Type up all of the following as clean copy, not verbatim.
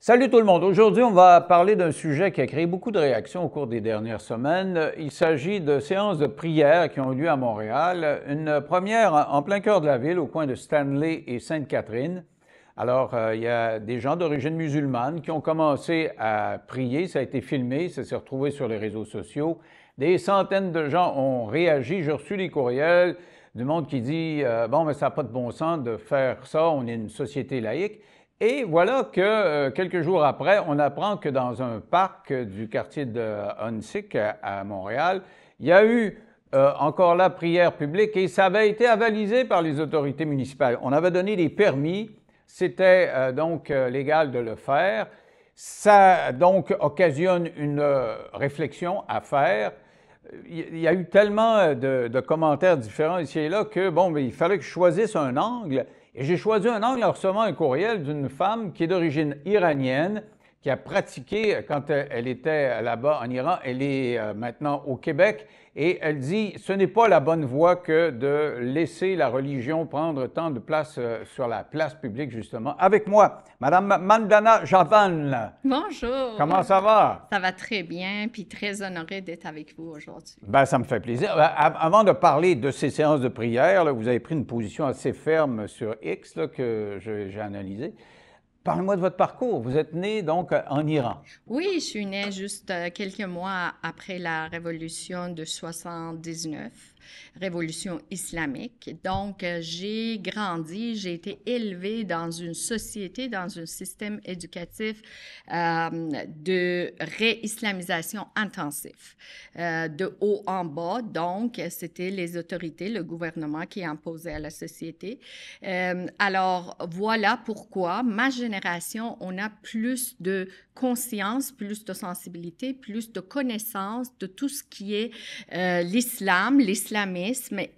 Salut tout le monde. Aujourd'hui, on va parler d'un sujet qui a créé beaucoup de réactions au cours des dernières semaines. Il s'agit de séances de prière qui ont eu lieu à Montréal. Une première en plein cœur de la ville, au coin de Stanley et Sainte-Catherine. Alors, il y a des gens d'origine musulmane qui ont commencé à prier. Ça a été filmé, ça s'est retrouvé sur les réseaux sociaux. Des centaines de gens ont réagi. J'ai reçu des courriels du monde qui dit bon, mais ça n'a pas de bon sens de faire ça, on est une société laïque. Et voilà que quelques jours après, on apprend que dans un parc du quartier de Huntsic à Montréal, il y a eu encore la prière publique et ça avait été avalisé par les autorités municipales. On avait donné des permis, c'était donc légal de le faire. Ça donc occasionne une réflexion à faire. Il y a eu tellement de commentaires différents ici et là que, bon, mais il fallait que je choisisse un angle. Et j'ai choisi un angle en recevant un courriel d'une femme qui est d'origine iranienne, qui a pratiqué quand elle était là-bas en Iran. Elle est maintenant au Québec et elle dit ce n'est pas la bonne voie que de laisser la religion prendre tant de place sur la place publique, justement. Avec moi, Madame Mandana Javan. Bonjour. Comment ça va? Ça va très bien, puis très honorée d'être avec vous aujourd'hui. Bien, ça me fait plaisir. Avant de parler de ces séances de prière, là, vous avez pris une position assez ferme sur X là, que j'ai analysée. Parlez-moi de votre parcours. Vous êtes né donc en Iran. Oui, je suis née juste quelques mois après la révolution de 79, révolution islamique. Donc, j'ai grandi, j'ai été élevée dans une société, dans un système éducatif de réislamisation intensif, de haut en bas. Donc, c'était les autorités, le gouvernement qui imposait à la société. Alors, voilà pourquoi ma génération, on a plus de conscience, plus de sensibilité, plus de connaissance de tout ce qui est l'islam, l'islamisme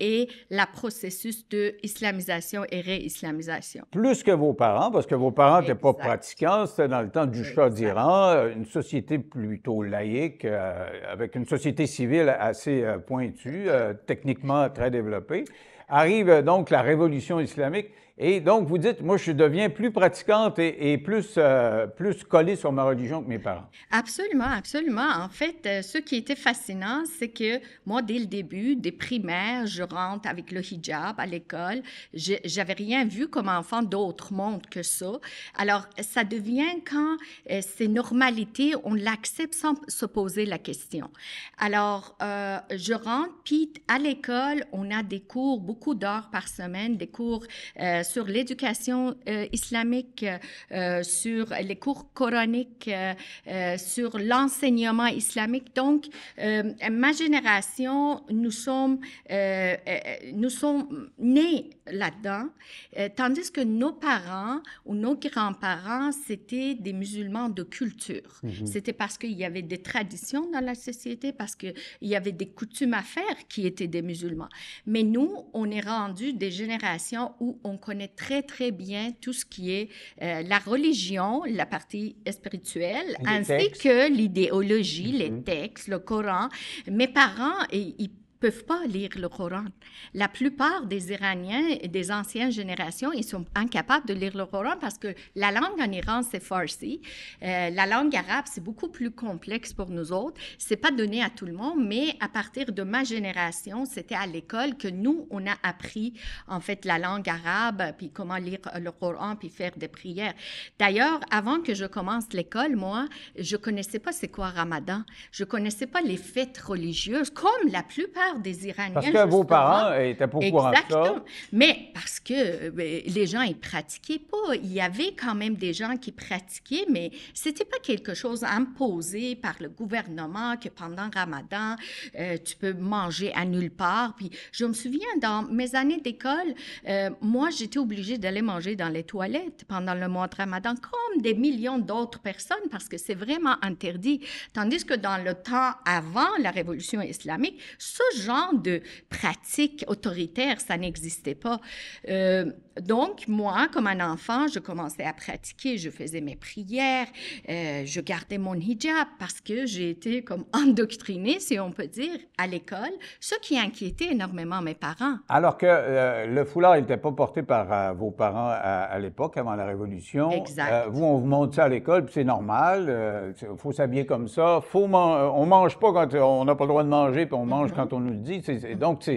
et le processus de islamisation et réislamisation. Plus que vos parents, parce que vos parents n'étaient pas pratiquants, c'était dans le temps du Shah d'Iran, une société plutôt laïque, avec une société civile assez pointue, techniquement très développée. Arrive donc la révolution islamique. Et donc, vous dites, moi, je deviens plus pratiquante et plus collée sur ma religion que mes parents. Absolument, absolument. En fait, ce qui était fascinant, c'est que moi, dès le début, des primaires, je rentre avec le hijab à l'école. J'avais rien vu comme enfant d'autre monde que ça. Alors, ça devient quand c'est normalité, on l'accepte sans se poser la question. Alors, je rentre, puis à l'école, on a des cours, beaucoup d'heures par semaine, des cours sur l'éducation islamique, sur les cours coraniques, sur l'enseignement islamique. Donc, ma génération, nous sommes nés là-dedans, tandis que nos parents ou nos grands-parents, c'était des musulmans de culture. C'était parce qu'il y avait des traditions dans la société, parce qu'il y avait des coutumes à faire qui étaient des musulmans. Mais nous, on est rendu des générations où on connaît très, très bien tout ce qui est la religion, la partie spirituelle, ainsi que l'idéologie, les textes, le Coran. Mes parents, ils peuvent pas lire le Coran. La plupart des Iraniens et des anciennes générations, ils sont incapables de lire le Coran parce que la langue en Iran, c'est Farsi. La langue arabe, c'est beaucoup plus complexe pour nous autres. C'est pas donné à tout le monde, mais à partir de ma génération, c'était à l'école que nous, on a appris, en fait, la langue arabe, puis comment lire le Coran, puis faire des prières. D'ailleurs, avant que je commence l'école, moi, je connaissais pas c'est quoi Ramadan. Je connaissais pas les fêtes religieuses, comme la plupart des Iraniens. Parce que vos parents étaient pas au courant de ça. Mais parce que les gens, ils pratiquaient pas. Il y avait quand même des gens qui pratiquaient, mais c'était pas quelque chose imposé par le gouvernement que pendant Ramadan, tu peux manger à nulle part. Puis je me souviens, dans mes années d'école, moi, j'étais obligée d'aller manger dans les toilettes pendant le mois de Ramadan, comme des millions d'autres personnes, parce que c'est vraiment interdit. Tandis que dans le temps avant la révolution islamique, ça, genre de pratique autoritaire, ça n'existait pas. Donc, moi, comme un enfant, je commençais à pratiquer, je faisais mes prières, je gardais mon hijab parce que j'ai été comme endoctrinée, si on peut dire, à l'école, ce qui inquiétait énormément mes parents. Alors que le foulard n'était pas porté par vos parents à l'époque, avant la Révolution. Exact. Vous, on vous montre ça à l'école, puis c'est normal, il faut s'habiller comme ça. On mange pas quand on n'a pas le droit de manger, puis on mange quand on nous le dit. Donc,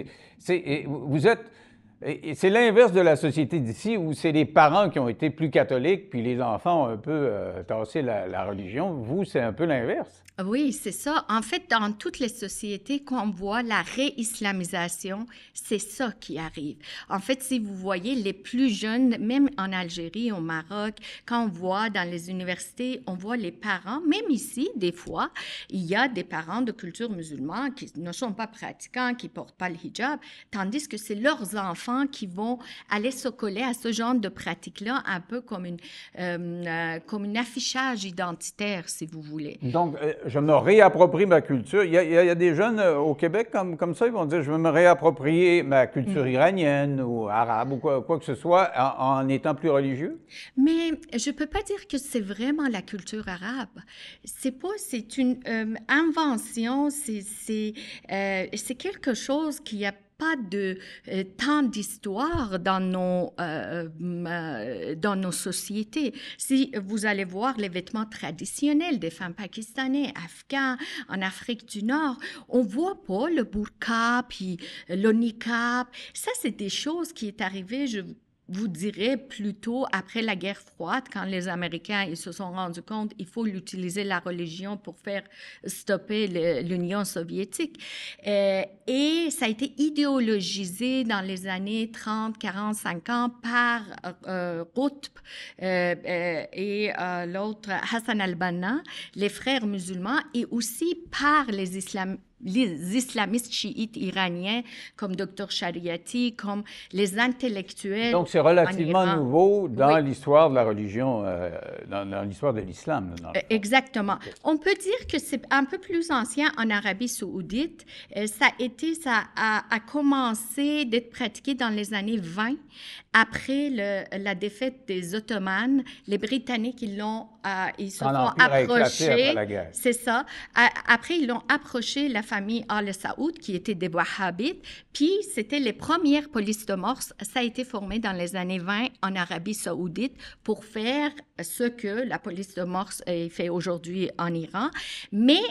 vous êtes... Et c'est l'inverse de la société d'ici, où c'est les parents qui ont été plus catholiques, puis les enfants ont un peu tassé la religion. Vous, c'est un peu l'inverse. Oui, c'est ça. En fait, dans toutes les sociétés qu'on voit la réislamisation, c'est ça qui arrive. En fait, si vous voyez les plus jeunes, même en Algérie, au Maroc, quand on voit dans les universités, on voit les parents, même ici, des fois, il y a des parents de culture musulmane qui ne sont pas pratiquants, qui ne portent pas le hijab, tandis que c'est leurs enfants qui vont aller se coller à ce genre de pratique-là, un peu comme une affichage identitaire, si vous voulez. Donc, je me réapproprie ma culture. Il y a des jeunes au Québec comme ça, ils vont dire, je veux me réapproprier ma culture iranienne ou arabe ou quoi que ce soit en étant plus religieux? Mais je ne peux pas dire que c'est vraiment la culture arabe. C'est une invention, c'est quelque chose qui a pas de tant d'histoire dans nos sociétés. Si vous allez voir les vêtements traditionnels des femmes pakistanaises, afghans, en Afrique du Nord, on voit pas le burqa puis le niqab. Ça, c'est des choses qui est arrivées, je vous dirais plutôt après la guerre froide, quand les Américains ils se sont rendus compte qu'il faut utiliser la religion pour faire stopper l'Union soviétique. Et ça a été idéologisé dans les années 30, 40, 50 par Qutb et l'autre Hassan al-Banna, les frères musulmans, et aussi par les islamistes chiites iraniens comme Dr Shariati, comme les intellectuels. Donc, c'est relativement nouveau dans l'histoire de la religion, dans l'histoire de l'islam. Exactement. Okay. On peut dire que c'est un peu plus ancien en Arabie saoudite. Ça a commencé d'être pratiqué dans les années 20. Après la défaite des Ottomans, les Britanniques, ils se font approcher. C'est ça. Après, ils l'ont approché la famille Al Saoud, qui était des Wahhabites. Puis, c'était les premières polices de morse. Ça a été formé dans les années 20 en Arabie saoudite pour faire ce que la police de morse fait aujourd'hui en Iran. Mais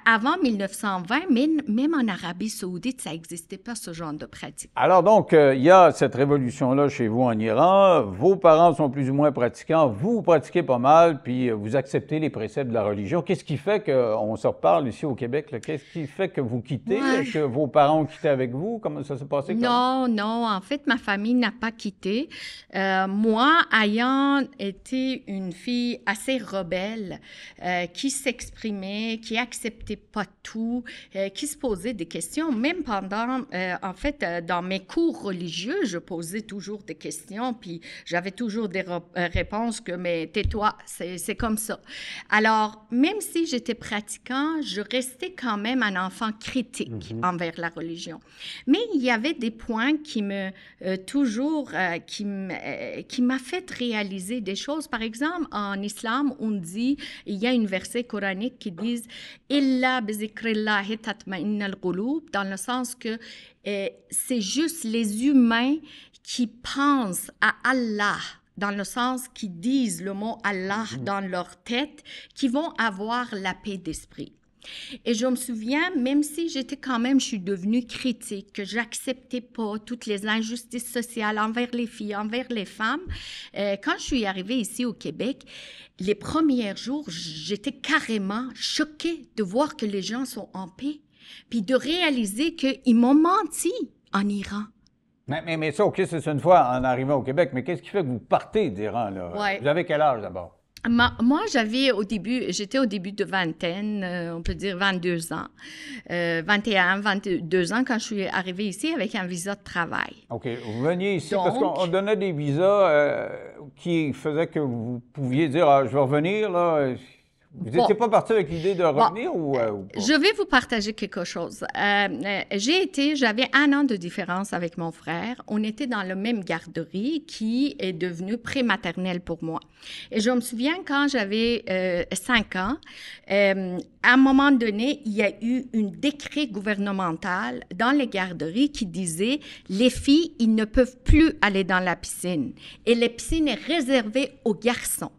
avant 1920, même en Arabie saoudite, ça n'existait pas ce genre de pratique. Alors donc, il y a cette révolution-là chez vous en Iran. Vos parents sont plus ou moins pratiquants. Vous pratiquez pas mal, puis vous acceptez les préceptes de la religion. Qu'est-ce qui fait qu'on se reparle ici au Québec? Qu'est-ce qui fait que vous quittez? Ouais. Que vos parents ont quitté avec vous? Comment ça s'est passé? Non. En fait, ma famille n'a pas quitté. Moi, ayant été une fille assez rebelle, qui s'exprimait, qui acceptait pas tout, qui se posait des questions, même pendant, en fait, dans mes cours religieux, je posais toujours des questions, puis j'avais toujours des réponses que, mais tais-toi, c'est comme ça. Alors, même si j'étais pratiquant, je restais quand même un enfant critique envers la religion. Mais il y avait des points qui m'a fait réaliser des choses. Par exemple, en islam, on dit, il y a un verset coranique qui dit « Illa bi zikrillahi tatma'innal qulub » dans le sens que c'est juste les humains qui pensent à Allah, dans le sens qu'ils disent le mot Allah dans leur tête, qui vont avoir la paix d'esprit. Et je me souviens, même si je suis devenue critique, que j'acceptais pas toutes les injustices sociales envers les filles, envers les femmes, quand je suis arrivée ici au Québec, les premiers jours, j'étais carrément choquée de voir que les gens sont en paix, puis de réaliser qu'ils m'ont menti en Iran. Mais ça, OK, c'est une fois en arrivant au Québec, mais qu'est-ce qui fait que vous partez d'Iran, là? Ouais. Vous avez quel âge d'abord? Moi, j'étais au début de vingtaine, on peut dire 22 ans, 21, 22 ans quand je suis arrivée ici avec un visa de travail. OK. Vous veniez ici parce qu'on donnait des visas qui faisaient que vous pouviez dire, je vais revenir, là. Vous n'étiez pas parti avec l'idée de revenir ou pas? Je vais vous partager quelque chose. J'avais 1 an de différence avec mon frère. On était dans la même garderie qui est devenue prématernelle pour moi. Et je me souviens quand j'avais 5 ans, à un moment donné, il y a eu un décret gouvernemental dans les garderies qui disait les filles, ils ne peuvent plus aller dans la piscine. Et la piscine est réservée aux garçons.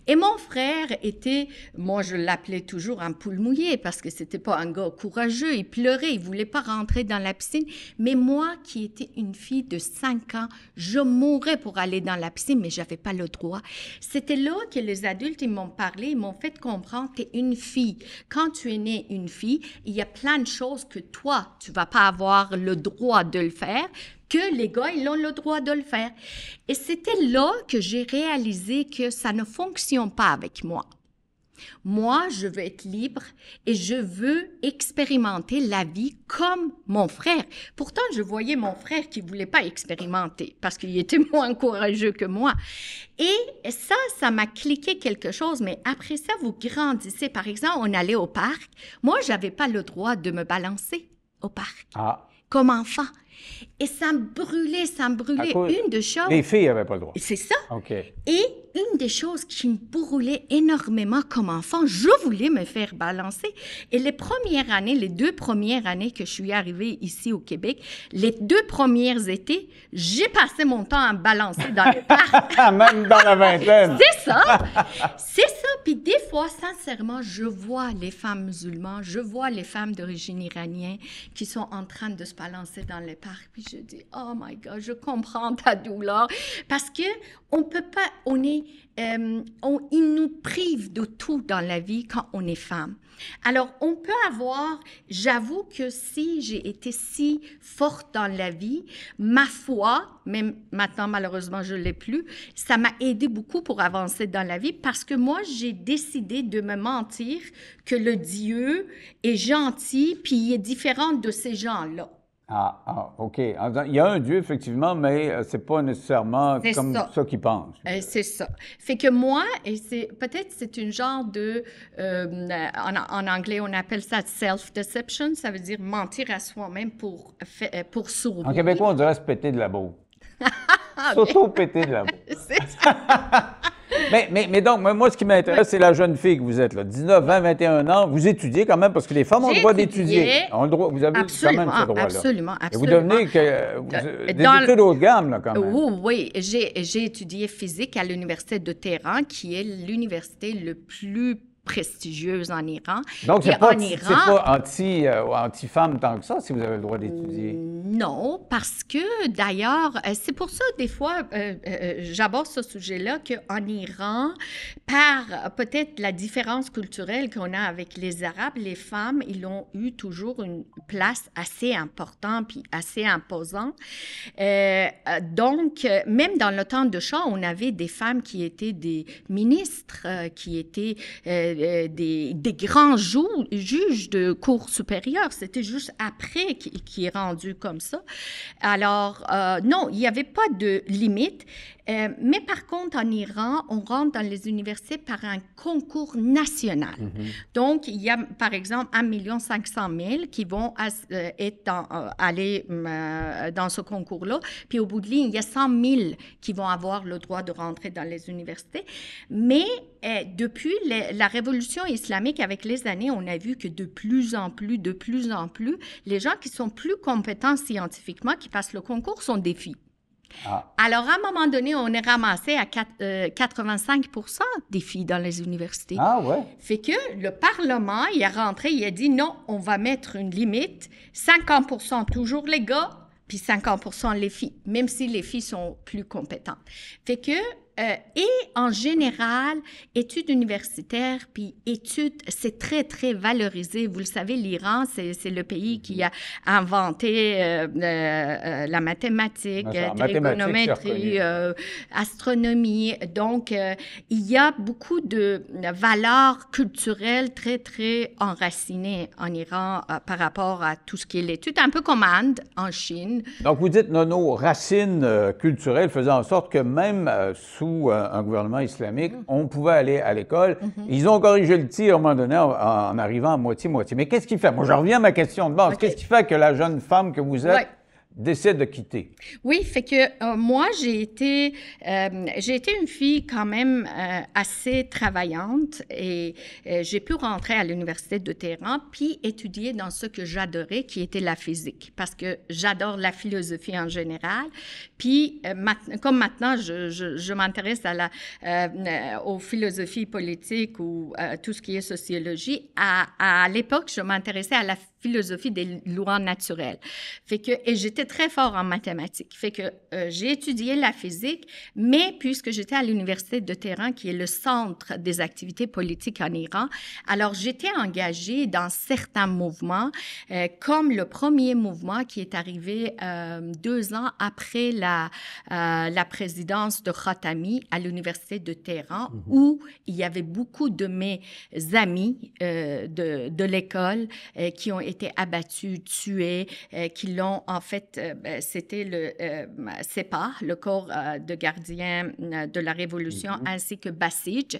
Et mon frère était, moi je l'appelais toujours un poule mouillé parce que c'était pas un gars courageux, il pleurait, il voulait pas rentrer dans la piscine. Mais moi qui étais une fille de 5 ans, je mourais pour aller dans la piscine, mais j'avais pas le droit. C'était là que les adultes, ils m'ont parlé, ils m'ont fait comprendre, t'es une fille. Quand tu es née une fille, il y a plein de choses que toi, tu vas pas avoir le droit de le faire, que les gars, ils ont le droit de le faire. Et c'était là que j'ai réalisé que ça ne fonctionne pas avec moi. Moi, je veux être libre et je veux expérimenter la vie comme mon frère. Pourtant, je voyais mon frère qui ne voulait pas expérimenter parce qu'il était moins courageux que moi. Et ça m'a cliqué quelque chose. Mais après ça, vous grandissez. Par exemple, on allait au parc. Moi, je n'avais pas le droit de me balancer au parc comme enfant. Et ça me brûlait. Une des choses... Les filles n'avaient pas le droit. C'est ça. OK. Et une des choses qui me brûlait énormément comme enfant, je voulais me faire balancer. Et les 2 premières années que je suis arrivée ici au Québec, les 2 premiers étés, j'ai passé mon temps à me balancer dans le parc. Même dans la vingtaine. C'est ça. C'est ça. Puis des fois, sincèrement, je vois les femmes musulmanes, je vois les femmes d'origine iranienne qui sont en train de se balancer dans les parcs. Puis je dis, oh my God, je comprends ta douleur. Parce que on peut pas, il nous prive de tout dans la vie quand on est femme. Alors, on peut avoir, j'avoue que si j'ai été si forte dans la vie, ma foi, même maintenant malheureusement je ne l'ai plus, ça m'a aidé beaucoup pour avancer dans la vie parce que moi, j'ai décidé de me mentir que le Dieu est gentil puis il est différent de ces gens-là. OK. Il y a un Dieu, effectivement, mais c'est pas nécessairement comme ça qu'il pense. C'est ça. Fait que moi, peut-être c'est une genre de... en anglais, on appelle ça self-deception. Ça veut dire mentir à soi-même pour sauver. En québécois, on dirait se péter de la boue. S'auto-péter de la boue. C'est ça. Mais donc, moi, ce qui m'intéresse, c'est la jeune fille que vous êtes, là. 19, 20, 21 ans. Vous étudiez quand même, parce que les femmes ont le droit d'étudier. Vous avez quand même ce droit-là. Absolument. Et vous devenez des études haut de gamme, là, quand même. Oui. J'ai étudié physique à l'Université de Téhéran, qui est l'université le plus prestigieuse en Iran. Donc, c'est pas anti-femme tant que ça, si vous avez le droit d'étudier. Non, parce que d'ailleurs, c'est pour ça, des fois, j'aborde ce sujet-là, qu'en Iran, par peut-être la différence culturelle qu'on a avec les Arabes, les femmes, ils ont eu toujours une place assez importante puis assez imposante. Donc, même dans le temps de Shah, on avait des femmes qui étaient des ministres, qui étaient des grands juges de cour supérieure. C'était juste après qui est rendu comme ça. Alors, non, il n'y avait pas de limite. Mais par contre, en Iran, on rentre dans les universités par un concours national. Donc, il y a, par exemple, 1 500 000 qui vont aller dans ce concours-là. Puis, au bout de ligne, il y a 100 000 qui vont avoir le droit de rentrer dans les universités. Mais depuis la révolution islamique, avec les années, on a vu que de plus en plus, les gens qui sont plus compétents scientifiquement, qui passent le concours, sont des filles. Alors, à un moment donné, on est ramassé à 85 % des filles dans les universités. Fait que le Parlement, il a rentré, il a dit non, on va mettre une limite, 50 % toujours les gars, puis 50 % les filles, même si les filles sont plus compétentes. Fait que, et en général, études universitaires, puis études, c'est très, très valorisé. Vous le savez, l'Iran, c'est le pays qui a inventé la mathématique, trigonométrie, astronomie. Donc, il y a beaucoup de valeurs culturelles très, très enracinées en Iran par rapport à tout ce qui est l'étude, un peu comme Inde, en Chine. Donc, vous dites, nos racines culturelles faisaient en sorte que même sous un gouvernement islamique, on pouvait aller à l'école. Ils ont corrigé le tir à un moment donné en arrivant à moitié-moitié. Mais qu'est-ce qui fait? Moi, je reviens à ma question de base. Qu'est-ce qui fait que la jeune femme que vous êtes décide de quitter? Oui, fait que moi, j'ai été une fille quand même assez travaillante et j'ai pu rentrer à l'Université de Téhéran puis étudier dans ce que j'adorais, qui était la physique, parce que j'adore la philosophie en général. Puis, comme maintenant, je m'intéresse aux philosophies politiques ou tout ce qui est sociologie, à l'époque, je m'intéressais à la philosophie des lois naturelles. Fait que, et j'étais très fort en mathématiques. Fait que j'ai étudié la physique, mais puisque j'étais à l'Université de Téhéran, qui est le centre des activités politiques en Iran, alors j'étais engagée dans certains mouvements, comme le premier mouvement qui est arrivé 2 ans après la présidence de Khatami à l'Université de Téhéran, où il y avait beaucoup de mes amis de l'école qui ont été abattus, tués, qui l'ont, en fait, c'était le Sepah, le corps de gardiens de la Révolution, ainsi que Basij,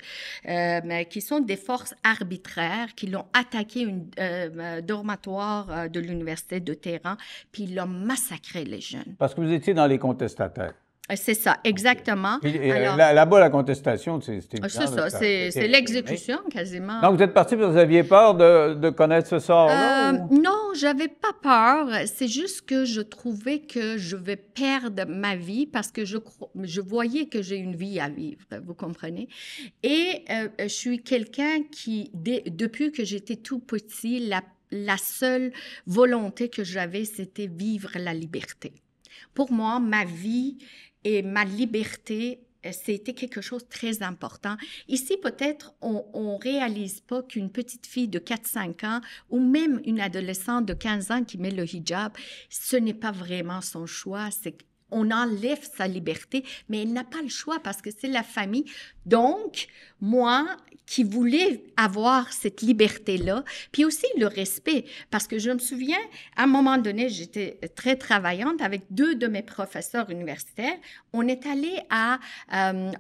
qui sont des forces arbitraires qui l'ont attaqué un dormatoire de l'Université de Téhéran, puis ils l'ont massacré, les jeunes. Parce que vous étiez dans les contestataires. C'est ça, exactement. Alors, là-bas, la contestation, c'est c'est ça, c'est l'exécution quasiment. Donc, vous êtes parti parce que vous aviez peur de connaître ce sort-là? Non, j'avais pas peur. C'est juste que je trouvais que je vais perdre ma vie parce que je voyais que j'ai une vie à vivre, vous comprenez? Et je suis quelqu'un qui, depuis que j'étais tout petit, la seule volonté que j'avais, c'était vivre la liberté. Pour moi, ma vie et ma liberté, c'était quelque chose de très important. Ici, peut-être, on réalise pas qu'une petite fille de 4-5 ans ou même une adolescente de 15 ans qui met le hijab, ce n'est pas vraiment son choix, on enlève sa liberté, mais elle n'a pas le choix parce que c'est la famille. Donc, moi, qui voulais avoir cette liberté-là, puis aussi le respect, parce que je me souviens, à un moment donné, j'étais très travaillante avec 2 de mes professeurs universitaires. On est allé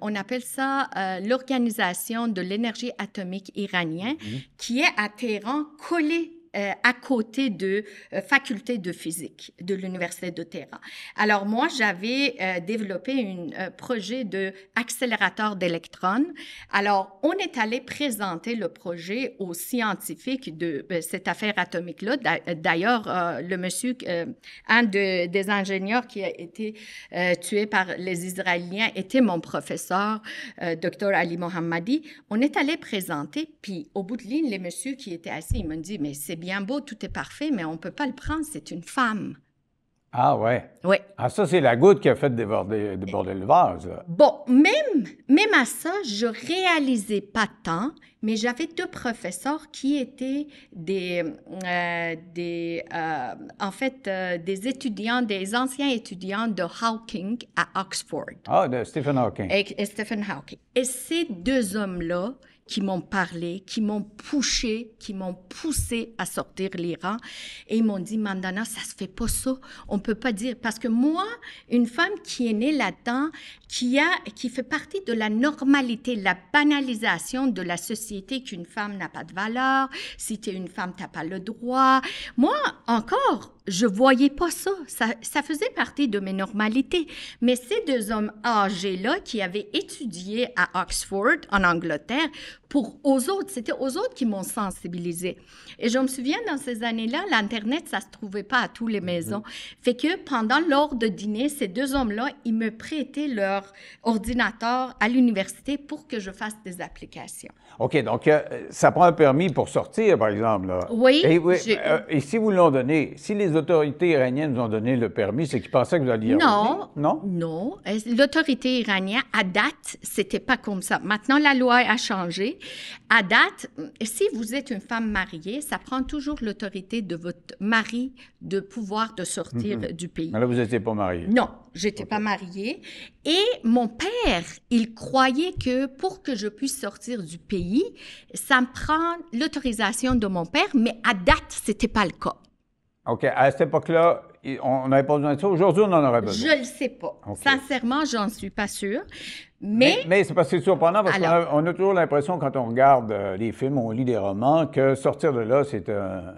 on appelle ça l'Organisation de l'énergie atomique iranienne, qui est à Téhéran, collée à côté de faculté de physique de l'Université de Téhéran. Alors, moi, j'avais développé un projet d'accélérateur d'électrons. Alors, on est allé présenter le projet aux scientifiques de cette affaire atomique-là. D'ailleurs, le monsieur, un des ingénieurs qui a été tué par les Israéliens était mon professeur, Dr. Ali Mohammadi. On est allé présenter, puis au bout de ligne, les messieurs qui étaient assis, ils m'ont dit, mais c'est bien beau, tout est parfait, mais on ne peut pas le prendre, c'est une femme. Ah ouais? Oui. Ah, ça, c'est la goutte qui a fait déborder le vase. Là. Bon, même à ça, je réalisais pas tant, mais j'avais 2 professeurs qui étaient des étudiants, des anciens étudiants de Hawking à Oxford. Ah, de Stephen Hawking. Et Stephen Hawking. Et ces 2 hommes-là qui m'ont parlé, qui m'ont poussé à sortir l'Iran. Et ils m'ont dit, Mandana, ça se fait pas ça. On peut pas dire. Parce que moi, une femme qui est née là-dedans, qui fait partie de la normalité, la banalisation de la société qu'une femme n'a pas de valeur, si tu es une femme, tu n'as pas le droit. Moi, encore, je voyais pas ça. Ça faisait partie de mes normalités. Mais ces 2 hommes âgés-là qui avaient étudié à Oxford, en Angleterre, c'était aux autres qui m'ont sensibilisée. Et je me souviens, dans ces années-là, l'Internet, ça se trouvait pas à toutes les maisons. Fait que pendant l'heure de dîner, ces 2 hommes-là, ils me prêtaient leur ordinateur à l'université pour que je fasse des applications. OK, donc ça prend un permis pour sortir, par exemple. Là. Oui. Et si vous l'ont donné, si les autorités iraniennes vous ont donné le permis, c'est qu'ils pensaient que vous alliez y revenir? Non? Non. L'autorité iranienne, à date, c'était pas comme ça. Maintenant, la loi a changé. À date, si vous êtes une femme mariée, ça prend toujours l'autorité de votre mari de pouvoir de sortir du pays. Mais là, vous n'étiez pas mariée? Non, j'étais pas mariée. Et mon père, il croyait que pour que je puisse sortir du pays, ça me prend l'autorisation de mon père, mais à date, c'était pas le cas. OK. À cette époque-là, on n'avait pas besoin de ça. Aujourd'hui, on en aurait besoin. Je le sais pas. Okay. Sincèrement, j'en suis pas sûre. Mais c'est parce que c'est surprenant, parce qu'on a toujours l'impression, quand on regarde les films, on lit des romans, que sortir de là, c'est un...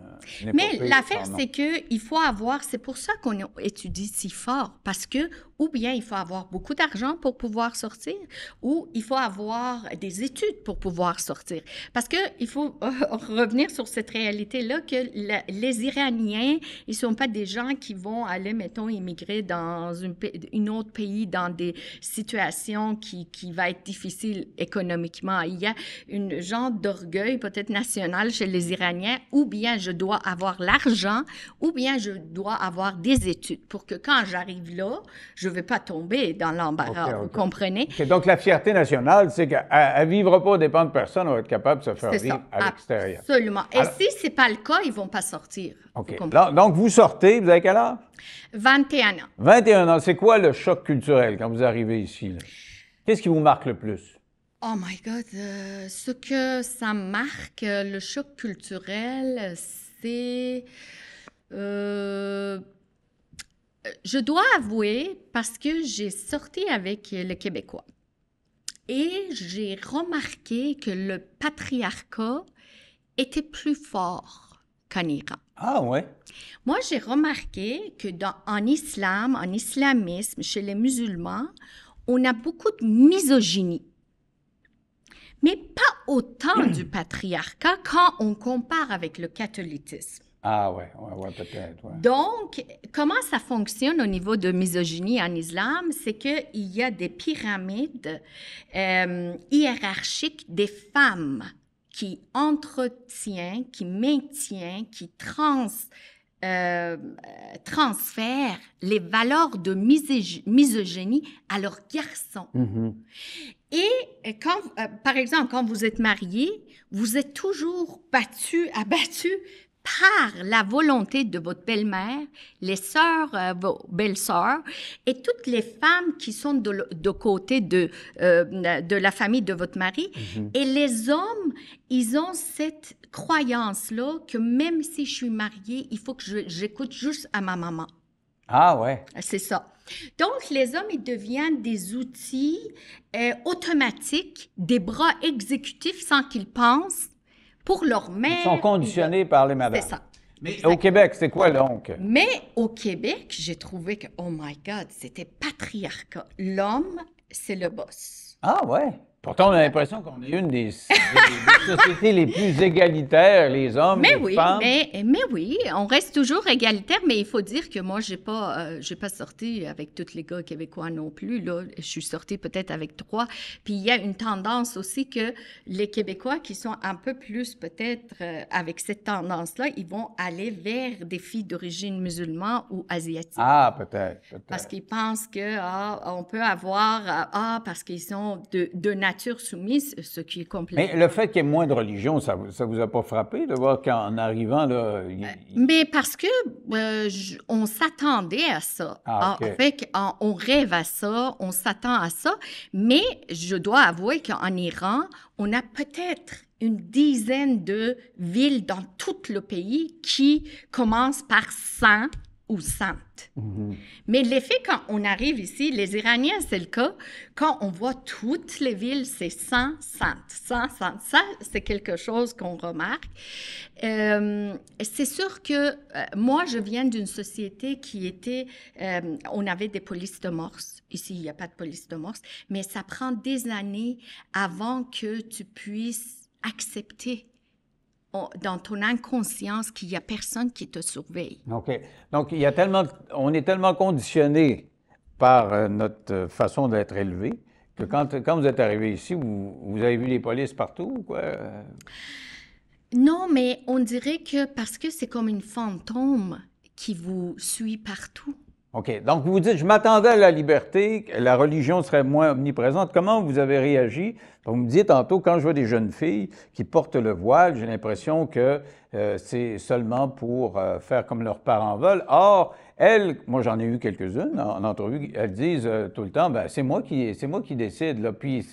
Mais l'affaire, c'est qu'il faut avoir, c'est pour ça qu'on étudie si fort, parce que, ou bien il faut avoir beaucoup d'argent pour pouvoir sortir, ou il faut avoir des études pour pouvoir sortir. Parce qu'il faut revenir sur cette réalité-là que les Iraniens, ils ne sont pas des gens qui vont aller, mettons, immigrer dans un autre pays dans des situations qui va être difficiles économiquement. Il y a une genre d'orgueil peut-être national chez les Iraniens, ou bien je dois avoir l'argent, ou bien je dois avoir des études pour que quand j'arrive là, je ne vais pas tomber dans l'embarras, vous comprenez? Donc, la fierté nationale, c'est qu'elle ne vivra pas aux dépens de personne, on va être capable de se faire vivre à l'extérieur. Absolument. Et si ce n'est pas le cas, ils ne vont pas sortir. OK. Donc, vous sortez, vous avez quel âge? 21 ans. 21 ans. C'est quoi le choc culturel quand vous arrivez ici, là? Qu'est-ce qui vous marque le plus? Oh my God! Ce que ça marque, le choc culturel, c'est... je dois avouer, parce que j'ai sorti avec le Québécois et j'ai remarqué que le patriarcat était plus fort qu'en Iran. Ah ouais? Moi, j'ai remarqué que en islam, en islamisme, chez les musulmans, on a beaucoup de misogynie. Mais pas autant du patriarcat quand on compare avec le catholicisme. Ah ouais, peut-être. Ouais. Donc, comment ça fonctionne au niveau de misogynie en islam? C'est qu'il y a des pyramides hiérarchiques des femmes qui entretiennent, qui maintiennent, qui transfèrent les valeurs de misogynie à leurs garçons. Mm-hmm. Et quand, par exemple, quand vous êtes marié, vous êtes toujours abattu par la volonté de votre belle-mère, les sœurs, vos belles-sœurs, et toutes les femmes qui sont de côté de la famille de votre mari. Mm-hmm. Et les hommes, ils ont cette croyance-là que même si je suis mariée, il faut que j'écoute juste à ma maman. Ah ouais. C'est ça. Donc, les hommes, ils deviennent des outils automatiques, des bras exécutifs sans qu'ils pensent pour leur mère. Ils sont conditionnés par les madames. C'est ça. Mais exactement. Au Québec, c'est quoi donc? Mais au Québec, j'ai trouvé que, oh my God, c'était patriarcat. L'homme, c'est le boss. Ah ouais? Pourtant, on a l'impression qu'on est une des sociétés les plus égalitaires, les hommes, les femmes. Mais oui, on reste toujours égalitaire, mais il faut dire que moi, j'ai pas sorti avec tous les gars québécois non plus. Là, je suis sortie peut-être avec 3. Puis il y a une tendance aussi que les Québécois qui sont un peu plus peut-être avec cette tendance-là, ils vont aller vers des filles d'origine musulmane ou asiatique. Ah, peut-être. Parce qu'ils pensent que on peut avoir parce qu'ils sont de nature soumise, ce qui est complètement... Mais le fait qu'il y ait moins de religion, ça vous a pas frappé de voir qu'en arrivant, là... Mais parce que on s'attendait à ça. Ah, okay. En fait, on rêve à ça, on s'attend à ça, mais je dois avouer qu'en Iran, on a peut-être une dizaine de villes dans tout le pays qui commencent par 100 ou sainte. Mm-hmm. Mais l'effet, quand on arrive ici, les Iraniens, c'est le cas, quand on voit toutes les villes, c'est 100 saintes. 100 saintes. Ça, c'est quelque chose qu'on remarque. C'est sûr que moi, je viens d'une société qui était... on avait des polices de morse. Ici, il n'y a pas de police de morse. Mais ça prend des années avant que tu puisses accepter dans ton inconscience qu'il n'y a personne qui te surveille. OK. Donc, on est tellement conditionné par notre façon d'être élevé que quand vous êtes arrivé ici, vous avez vu les polices partout ou quoi? Non, mais on dirait que parce que c'est comme une fantôme qui vous suit partout. OK. Donc, vous dites, je m'attendais à la liberté, que la religion serait moins omniprésente. Comment vous avez réagi? Vous me disiez tantôt, quand je vois des jeunes filles qui portent le voile, j'ai l'impression que c'est seulement pour faire comme leurs parents veulent. Or, elles, moi j'en ai eu quelques-unes en entrevue, elles disent tout le temps, ben c'est moi qui décide, là. Puis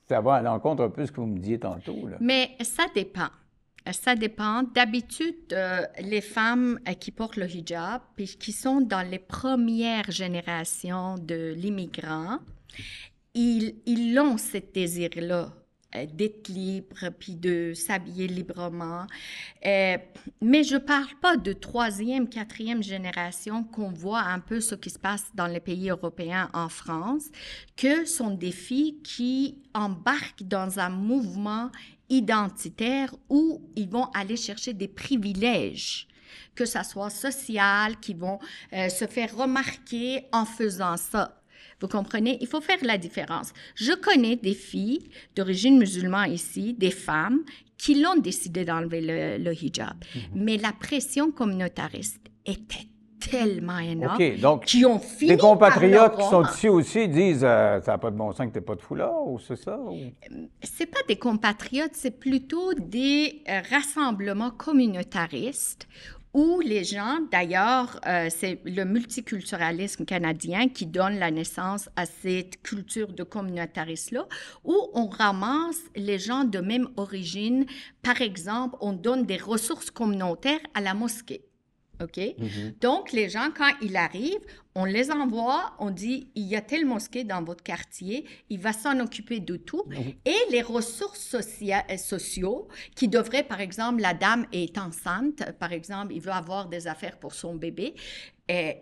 ça va à l'encontre un peu de ce que vous me disiez tantôt, là. Mais ça dépend. Ça dépend. D'habitude, les femmes qui portent le hijab, puis qui sont dans les premières générations de l'immigrant, ils ont ce désir-là d'être libre, puis de s'habiller librement. Mais je ne parle pas de troisième, quatrième génération qu'on voit un peu ce qui se passe dans les pays européens en France, que sont des filles qui embarquent dans un mouvement identitaire où ils vont aller chercher des privilèges, que ça soit social, qui vont se faire remarquer en faisant ça. Vous comprenez? Il faut faire la différence. Je connais des filles d'origine musulmane ici, des femmes, qui l'ont décidé d'enlever le hijab. Mais la pression communautariste était tellement énorme donc, qu'ils ont fini des compatriotes par qui sont ici aussi disent ça n'a pas de bon sens que tu n'aies pas de foulard, ou c'est ça? Ou... C'est pas des compatriotes, c'est plutôt des rassemblements communautaristes où les gens, d'ailleurs, c'est le multiculturalisme canadien qui donne la naissance à cette culture de communautarisme-là, où on ramasse les gens de même origine. Par exemple, on donne des ressources communautaires à la mosquée. OK? Donc, les gens, quand ils arrivent, on les envoie, on dit, il y a telle mosquée dans votre quartier, il va s'en occuper de tout. Et les ressources sociaux qui devraient, par exemple, la dame est enceinte, par exemple, il veut avoir des affaires pour son bébé,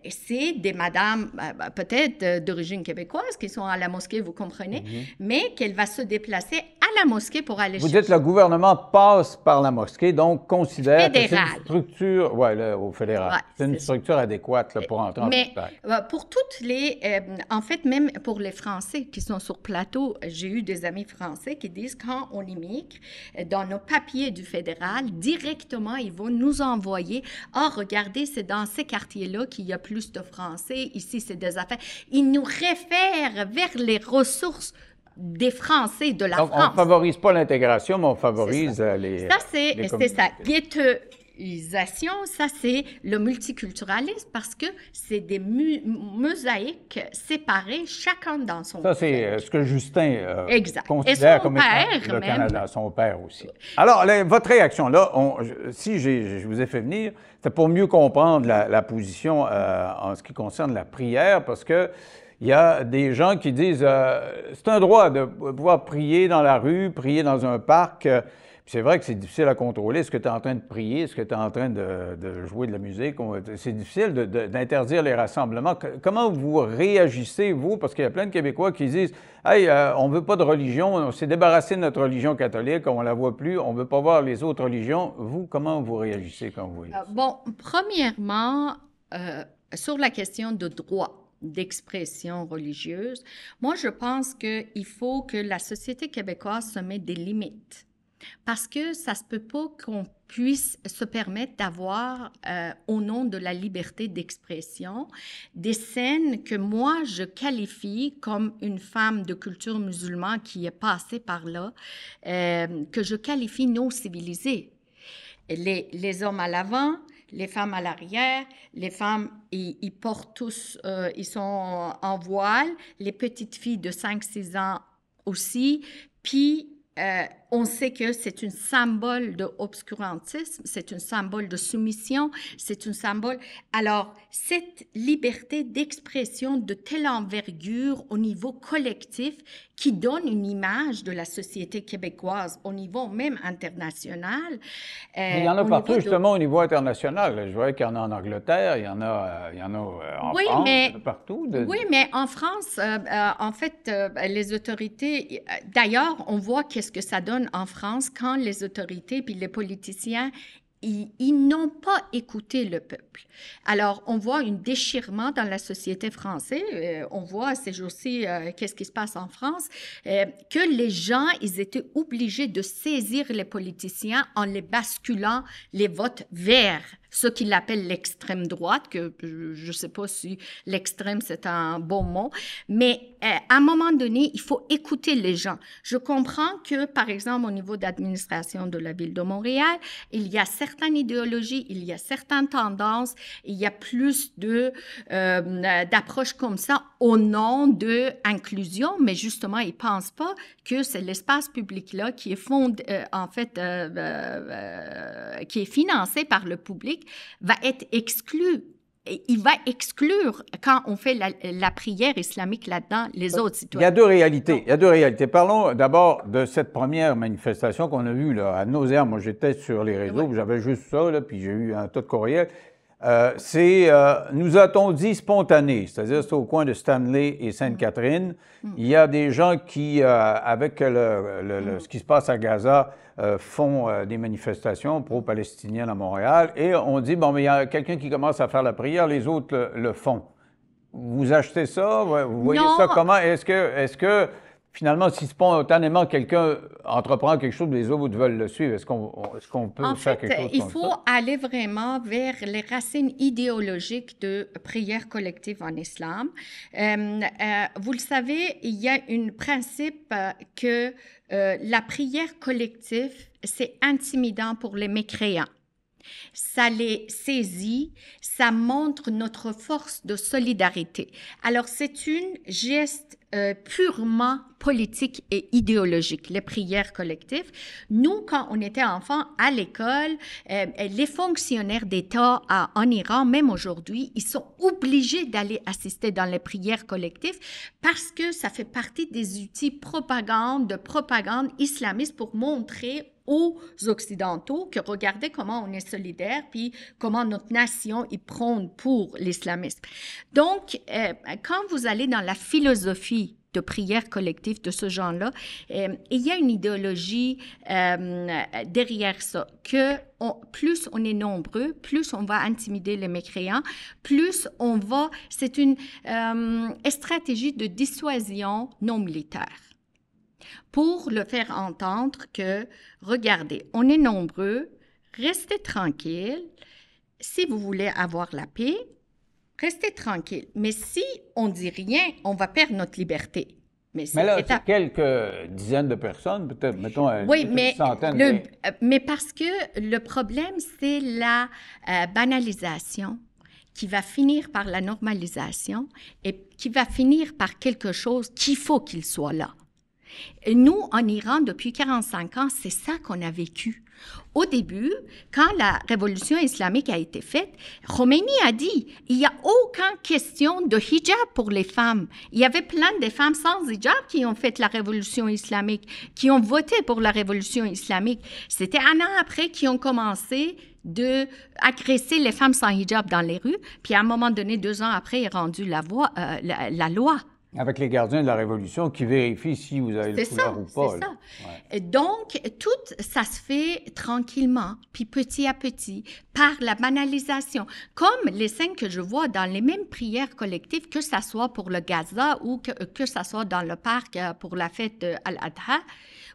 c'est des madames peut-être d'origine québécoise qui sont à la mosquée, vous comprenez, mais qu'elle va se déplacer à la mosquée pour aller chercher. Vous dites que le gouvernement passe par la mosquée, donc considère que c'est une structure, au fédéral, Ouais, c'est une structure adéquate là, pour entrer en contact. Pour toutes les, en fait, même pour les Français qui sont sur plateau, j'ai eu des amis français qui disent quand on immigre, dans nos papiers du fédéral, directement, ils vont nous envoyer, regardez, c'est dans ces quartiers-là qu'il y a plus de Français, ici, c'est des affaires. Ils nous réfèrent vers les ressources des Français de la France. On ne favorise pas l'intégration, mais on favorise les... Ça, c'est ça. Ghettoisation, ça, c'est le multiculturalisme parce que c'est des mosaïques séparées, chacun dans son Ça, c'est ce que Justin considère comme étant le Canada, son père aussi. Alors, votre réaction, là, si je vous ai fait venir, c'est pour mieux comprendre la position en ce qui concerne la prière, parce que il y a des gens qui disent c'est un droit de pouvoir prier dans la rue, prier dans un parc. C'est vrai que c'est difficile à contrôler. Est-ce que tu es en train de prier? Est-ce que tu es en train de jouer de la musique? C'est difficile d'interdire les rassemblements. Comment vous réagissez, vous? Parce qu'il y a plein de Québécois qui disent « Hey, on ne veut pas de religion, on s'est débarrassé de notre religion catholique, on ne la voit plus, on ne veut pas voir les autres religions. » Vous, comment vous réagissez quand vous voyez ça? Bon, premièrement, sur la question de droit d'expression religieuse, moi, je pense qu'il faut que la société québécoise se mette des limites. Parce que ça se peut pas qu'on puisse se permettre d'avoir, au nom de la liberté d'expression, des scènes que moi, je qualifie comme une femme de culture musulmane qui est passée par là, que je qualifie non civilisée. Les hommes à l'avant, les femmes à l'arrière, les femmes, ils portent tous, ils sont en voile, les petites filles de 5-6 ans aussi, puis on sait que c'est un symbole d'obscurantisme, c'est un symbole de soumission, c'est un symbole... Alors, cette liberté d'expression de telle envergure au niveau collectif qui donne une image de la société québécoise au niveau même international... il y en a partout, justement, au niveau international. Je vois qu'il y en a en Angleterre, il y en a en France, il y en a partout. Oui, mais en France, en fait, les autorités... D'ailleurs, on voit qu'est-ce que ça donne en France quand les autorités puis les politiciens, ils n'ont pas écouté le peuple. Alors, on voit un déchirement dans la société française. On voit ces jours-ci, qu'est-ce qui se passe en France, que les gens, ils étaient obligés de saisir les politiciens en les basculant les votes vers ce qu'il appelle l'extrême droite, que je ne sais pas si l'extrême c'est un bon mot, mais à un moment donné, il faut écouter les gens. Je comprends que, par exemple, au niveau d'administration de la Ville de Montréal, il y a certaines idéologies, il y a certaines tendances, il y a plus d'approches comme ça au nom de inclusion, mais justement, ils ne pensent pas que c'est l'espace public-là qui est qui est financé par le public, va être exclu il va exclure, quand on fait la prière islamique là-dedans, les autres citoyens. Il y a deux réalités. Il y a deux réalités. Parlons d'abord de cette première manifestation qu'on a vue là, à nauséam. Moi, j'étais sur les réseaux, j'avais juste ça, là, puis j'ai eu un tas de courriels. Nous a-t-on dit spontané, c'est-à-dire c'est au coin de Stanley et Sainte-Catherine. Il y a des gens qui, avec ce qui se passe à Gaza, font des manifestations pro-palestiniennes à Montréal et on dit, bon, mais il y a quelqu'un qui commence à faire la prière, les autres le font. Vous achetez ça? Vous voyez ça comment? Est-ce que finalement, si spontanément quelqu'un entreprend quelque chose, les autres veulent le suivre, est-ce qu'on peut faire quelque chose comme ça? Il faut aller vraiment vers les racines idéologiques de prière collective en islam. Vous le savez, il y a un principe que la prière collective, c'est intimidant pour les mécréants. Ça les saisit, ça montre notre force de solidarité. Alors, c'est une geste purement politique et idéologique, les prières collectives. Nous, quand on était enfants à l'école, les fonctionnaires d'État en Iran, même aujourd'hui, ils sont obligés d'aller assister dans les prières collectives parce que ça fait partie des outils de propagande islamiste pour montrer aux Occidentaux que regardez comment on est solidaire, puis comment notre nation y prône pour l'islamisme. Donc, quand vous allez dans la philosophie de prière collective de ce genre-là, il y a une idéologie derrière ça, que plus on est nombreux, plus on va intimider les mécréants, plus on va... C'est une stratégie de dissuasion non militaire pour le faire entendre que, regardez, on est nombreux, restez tranquille, si vous voulez avoir la paix, restez tranquille. Mais si on ne dit rien, on va perdre notre liberté. Mais là, c'est quelques dizaines de personnes, peut-être, mettons, une centaine. Mais parce que le problème, c'est la banalisation qui va finir par la normalisation et qui va finir par quelque chose qu'il faut qu'il soit là. Et nous, en Iran, depuis 45 ans, c'est ça qu'on a vécu. Au début, quand la révolution islamique a été faite, Khomeini a dit « il n'y a aucune question de hijab pour les femmes ». Il y avait plein de femmes sans hijab qui ont fait la révolution islamique, qui ont voté pour la révolution islamique. C'était un an après qu'ils ont commencé d'agresser les femmes sans hijab dans les rues, puis à un moment donné, 2 ans après, il est rendu la loi. Avec les gardiens de la Révolution qui vérifient si vous avez le foulard ou pas. C'est ça. Ouais. Donc, tout ça se fait tranquillement, puis petit à petit, par la banalisation. Comme les scènes que je vois dans les mêmes prières collectives, que ça soit pour le Gaza ou que ça soit dans le parc pour la fête de Al-Adha,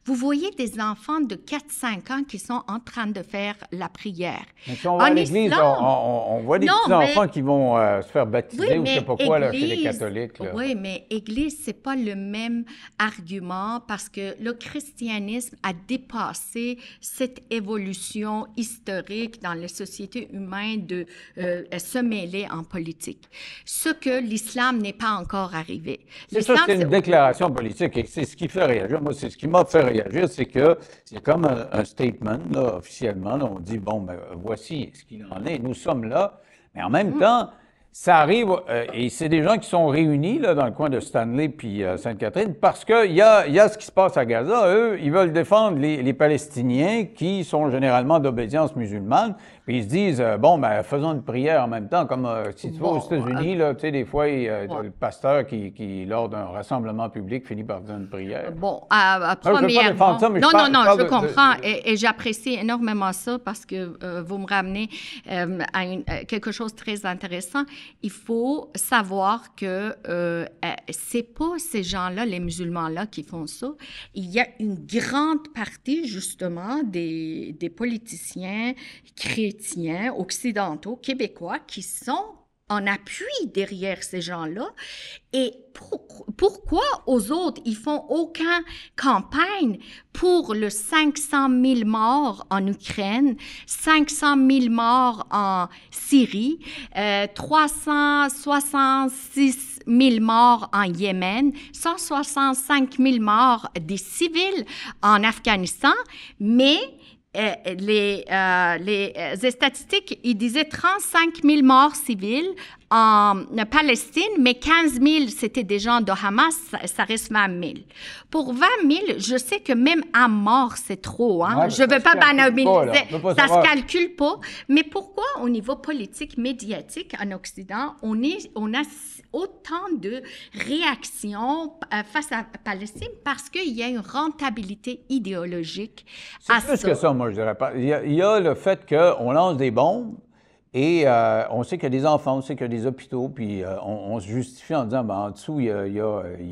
vous voyez des enfants de 4-5 ans qui sont en train de faire la prière. Mais si on va à l'église, on voit des petits enfants qui vont se faire baptiser ou je ne sais pas quoi là, chez les catholiques. Là. Oui, mais Église, ce n'est pas le même argument parce que le christianisme a dépassé cette évolution historique dans les sociétés humaines de se mêler en politique. Ce que l'islam n'est pas encore arrivé. C'est ça, c'est une déclaration politique et c'est ce qui fait réagir. Moi, c'est ce qui m'a fait réagir, c'est que c'est comme un statement, là, officiellement. Là, on dit, bon, ben, voici ce qu'il en est. Nous sommes là, mais en même temps, ça arrive, et c'est des gens qui sont réunis là, dans le coin de Stanley puis Sainte-Catherine parce qu'il y a ce qui se passe à Gaza. Eux, ils veulent défendre les Palestiniens qui sont généralement d'obédience musulmane. Puis ils se disent, bon, ben faisons une prière en même temps. Comme si tu vas aux États-Unis, là, tu sais, des fois, il y a le pasteur qui, lors d'un rassemblement public, finit par faire une prière. Bon, premièrement... Je comprends et j'apprécie énormément ça parce que vous me ramenez à quelque chose de très intéressant. Il faut savoir que c'est pas ces gens-là, les musulmans-là, qui font ça. Il y a une grande partie, justement, des politiciens chrétiens, occidentaux, québécois, qui sont en appui derrière ces gens-là. Et pourquoi aux autres, ils font aucune campagne pour le 500 000 morts en Ukraine, 500 000 morts en Syrie, 366 000 morts en Yémen, 165 000 morts des civils en Afghanistan, mais les statistiques, ils disaient 35 000 morts civiles en Palestine, mais 15 000, c'était des gens de Hamas, ça reste 20 000. Pour 20 000, je sais que même un mort, c'est trop. Hein? Ouais, je ne veux pas banaliser, ça ne se calcule pas. Mais pourquoi, au niveau politique, médiatique, en Occident, on a autant de réactions face à Palestine? Parce qu'il y a une rentabilité idéologique à ça. C'est plus que ça, moi, je dirais pas. Il y a le fait qu'on lance des bombes, et on sait qu'il y a des enfants, on sait qu'il y a des hôpitaux, puis on se justifie en disant, ben, en dessous, il y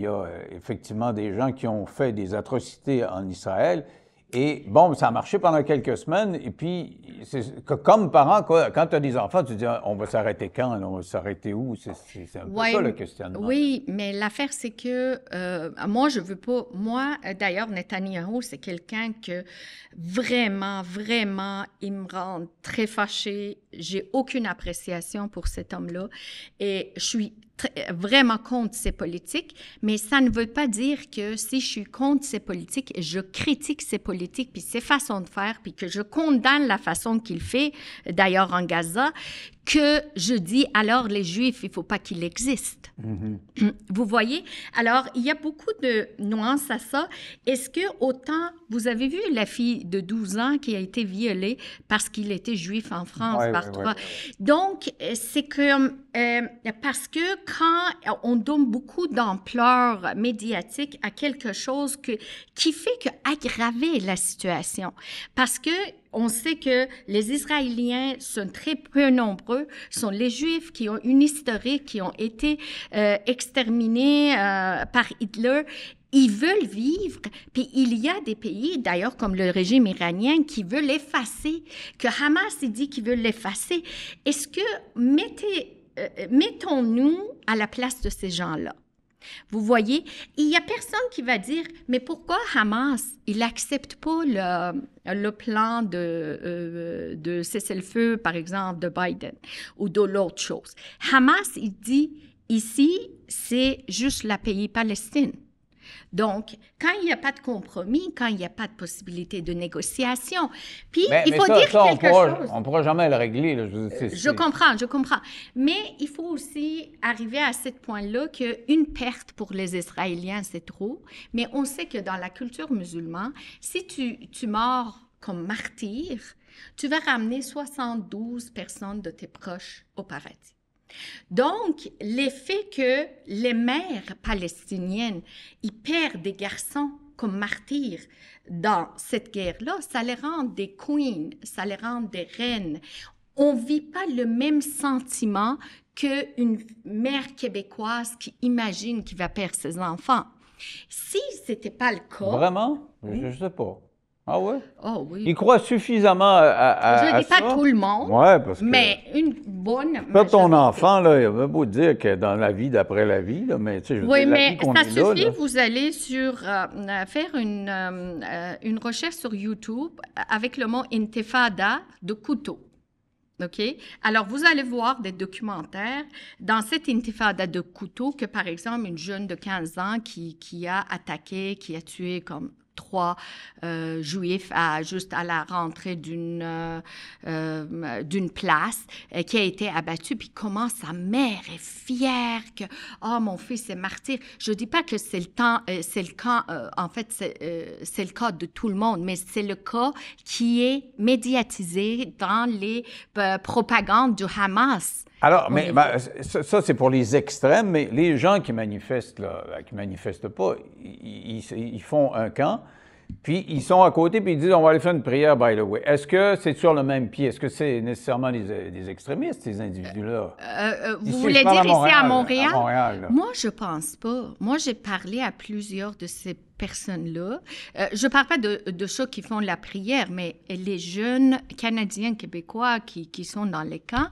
a effectivement des gens qui ont fait des atrocités en Israël. Et bon, ça a marché pendant quelques semaines. Et puis, comme parent, quand tu as des enfants, tu te dis, on va s'arrêter quand? On va s'arrêter où? C'est un peu ça le questionnement. Oui, mais l'affaire, c'est que moi, je veux pas... Moi, d'ailleurs, Netanyahou, c'est quelqu'un que vraiment, il me rend très fâchée. J'ai aucune appréciation pour cet homme-là. Et je suis vraiment contre ses politiques, mais ça ne veut pas dire que si je suis contre ses politiques, je critique ses politiques, puis ses façons de faire, puis que je condamne la façon qu'il fait, d'ailleurs en Gaza, que je dis, alors les Juifs, il ne faut pas qu'ils existent. Mm-hmm. Vous voyez? Alors, il y a beaucoup de nuances à ça. Est-ce que autant, vous avez vu la fille de 12 ans qui a été violée parce qu'il était juif en France par trois. Donc, c'est que, parce que quand on donne beaucoup d'ampleur médiatique à quelque chose qui fait qu'aggraver la situation, parce que on sait que les Israéliens sont très peu nombreux, sont les Juifs qui ont une historique, qui ont été exterminés par Hitler. Ils veulent vivre, puis il y a des pays, d'ailleurs comme le régime iranien, qui veut l'effacer, que Hamas il dit qu'il veut l'effacer. Est-ce que mettons-nous à la place de ces gens-là? Vous voyez, il n'y a personne qui va dire, mais pourquoi Hamas, il n'accepte pas le plan de cessez-le-feu, par exemple, de Biden ou de l'autre chose. Hamas, il dit, ici, c'est juste la pays Palestine. Donc, quand il n'y a pas de compromis, quand il n'y a pas de possibilité de négociation, puis il faut dire quelque chose. On ne pourra jamais le régler. Là. Je comprends. Mais il faut aussi arriver à ce point-là qu'une perte pour les Israéliens, c'est trop. Mais on sait que dans la culture musulmane, si tu meurs comme martyr, tu vas ramener 72 personnes de tes proches au paradis. Donc, l'effet que les mères palestiniennes, ils perdent des garçons comme martyrs dans cette guerre-là, ça les rend des queens, ça les rend des reines. On ne vit pas le même sentiment qu'une mère québécoise qui imagine qu'il va perdre ses enfants. Si ce n'était pas le cas... Vraiment? Je ne sais pas. Ah ouais? Oh oui. Ils croient suffisamment à je ne dis pas tout le monde, mais une bonne... Pas ton enfant, là, il va beau dire que dans la vie d'après la vie, là, mais tu sais, je veux dire, la vie qu'on ça est suffit, là, vous allez faire une recherche sur YouTube avec le mot « intifada » de couteau. OK? Alors, vous allez voir des documentaires dans cette intifada de couteau que, par exemple, une jeune de 15 ans qui a attaqué, qui a tué comme 3 juifs juste à la rentrée d'une place qui a été abattue, puis comment sa mère est fière que « Oh, mon fils est martyr ». Je ne dis pas que c'est le cas, en fait, c'est le cas de tout le monde, mais c'est le cas qui est médiatisé dans les propagandes du Hamas. Alors, mais ça, c'est pour les extrêmes, mais les gens qui manifestent, là, qui manifestent pas, ils font un camp, puis ils sont à côté, puis ils disent, on va aller faire une prière, by the way. Est-ce que c'est sur le même pied? Est-ce que c'est nécessairement des extrémistes, ces individus-là? Vous voulez dire ici à Montréal? À Montréal, moi, je pense pas. Moi, j'ai parlé à plusieurs de ces personnes-là. Je ne parle pas de ceux qui font la prière, mais les jeunes Canadiens, Québécois qui sont dans les camps,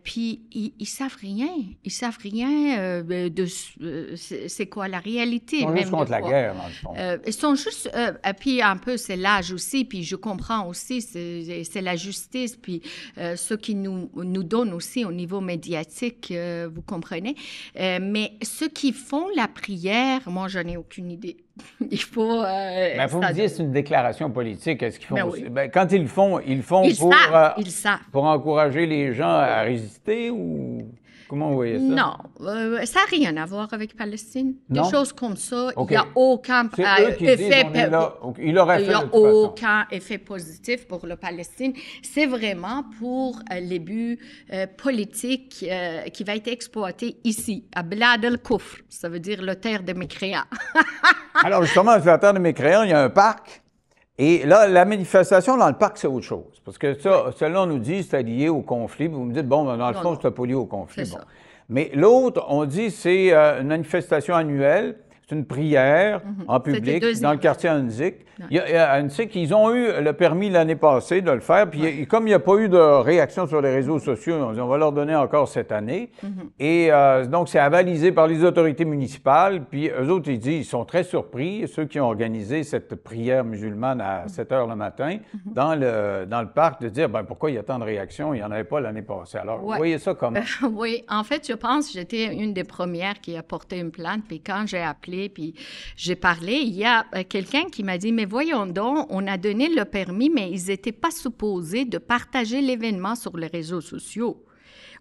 puis ils savent rien. Ils savent rien de c'est quoi la réalité. Ils sont juste contre la guerre, dans le fond. Ils sont juste... puis un peu, c'est l'âge aussi, puis je comprends aussi, c'est la justice, puis ce qui nous donne aussi au niveau médiatique, vous comprenez. Mais ceux qui font la prière, moi, je n'ai aucune idée Il faut... Bien, vous me dites, c'est une déclaration politique. Est-ce qu'ils font Ben aussi... oui. Bien, quand ils le font Ils savent. pour encourager les gens à résister ou comment vous voyez ça? Non, ça n'a rien à voir avec Palestine. Non? Des choses comme ça, il OK. n'y a aucun C'est eux qui disent on est là. Il l'aurait il fait n'y de a toute façon. aucun effet positif pour la Palestine. C'est vraiment pour les buts politiques qui va être exploité ici, à Blad el-Koufr. Ça veut dire le terre des mécréants. Alors, justement, sur la terre de mécréants, il y a un parc. Et là, la manifestation dans le parc, c'est autre chose. Parce que ça, celle-là, on nous dit c'est lié au conflit. Vous me dites, bon, dans le fond, c'est pas lié au conflit. C'est Bon. ça. Mais l'autre, on dit c'est une manifestation annuelle. C'est une prière en public dans le quartier Anzik. À Anzik, ils ont eu le permis l'année passée de le faire. Puis comme il n'y a pas eu de réaction sur les réseaux sociaux, on dit on va leur donner encore cette année. Et donc, c'est avalisé par les autorités municipales. Puis eux autres, ils disent, ils sont très surpris, ceux qui ont organisé cette prière musulmane à 7 heures le matin dans le parc, de dire, ben pourquoi il y a tant de réactions? Il n'y en avait pas l'année passée. Alors, vous voyez ça comment? Oui, en fait, je pense que j'étais une des premières qui a porté une plainte. Puis quand j'ai appelé, puis j'ai parlé, il y a quelqu'un qui m'a dit, mais voyons donc, on a donné le permis, mais ils n'étaient pas supposés de partager l'événement sur les réseaux sociaux.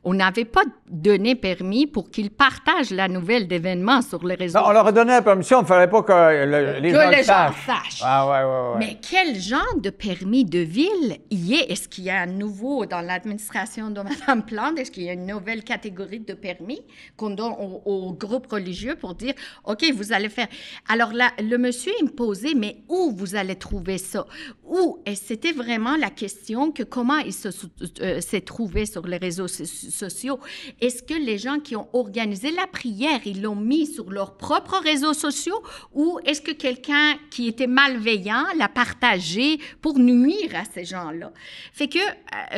On n'avait pas donné permis pour qu'ils partagent la nouvelle d'événement sur les réseaux. Non, on leur a donné la permission, il ne fallait pas que les gens le sachent. Ah, ouais. Mais quel genre de permis de ville y est? Est-ce qu'il y a un nouveau dans l'administration de Mme Plante? Est-ce qu'il y a une nouvelle catégorie de permis qu'on donne aux groupes religieux pour dire, OK, vous allez faire... Alors là, le monsieur, il me posait, mais où vous allez trouver ça? Où? Et c'était vraiment la question que comment il s'est trouvé sur les réseaux sociaux. Est-ce que les gens qui ont organisé la prière, ils l'ont mis sur leurs propres réseaux sociaux ou est-ce que quelqu'un qui était malveillant l'a partagé pour nuire à ces gens-là? Fait que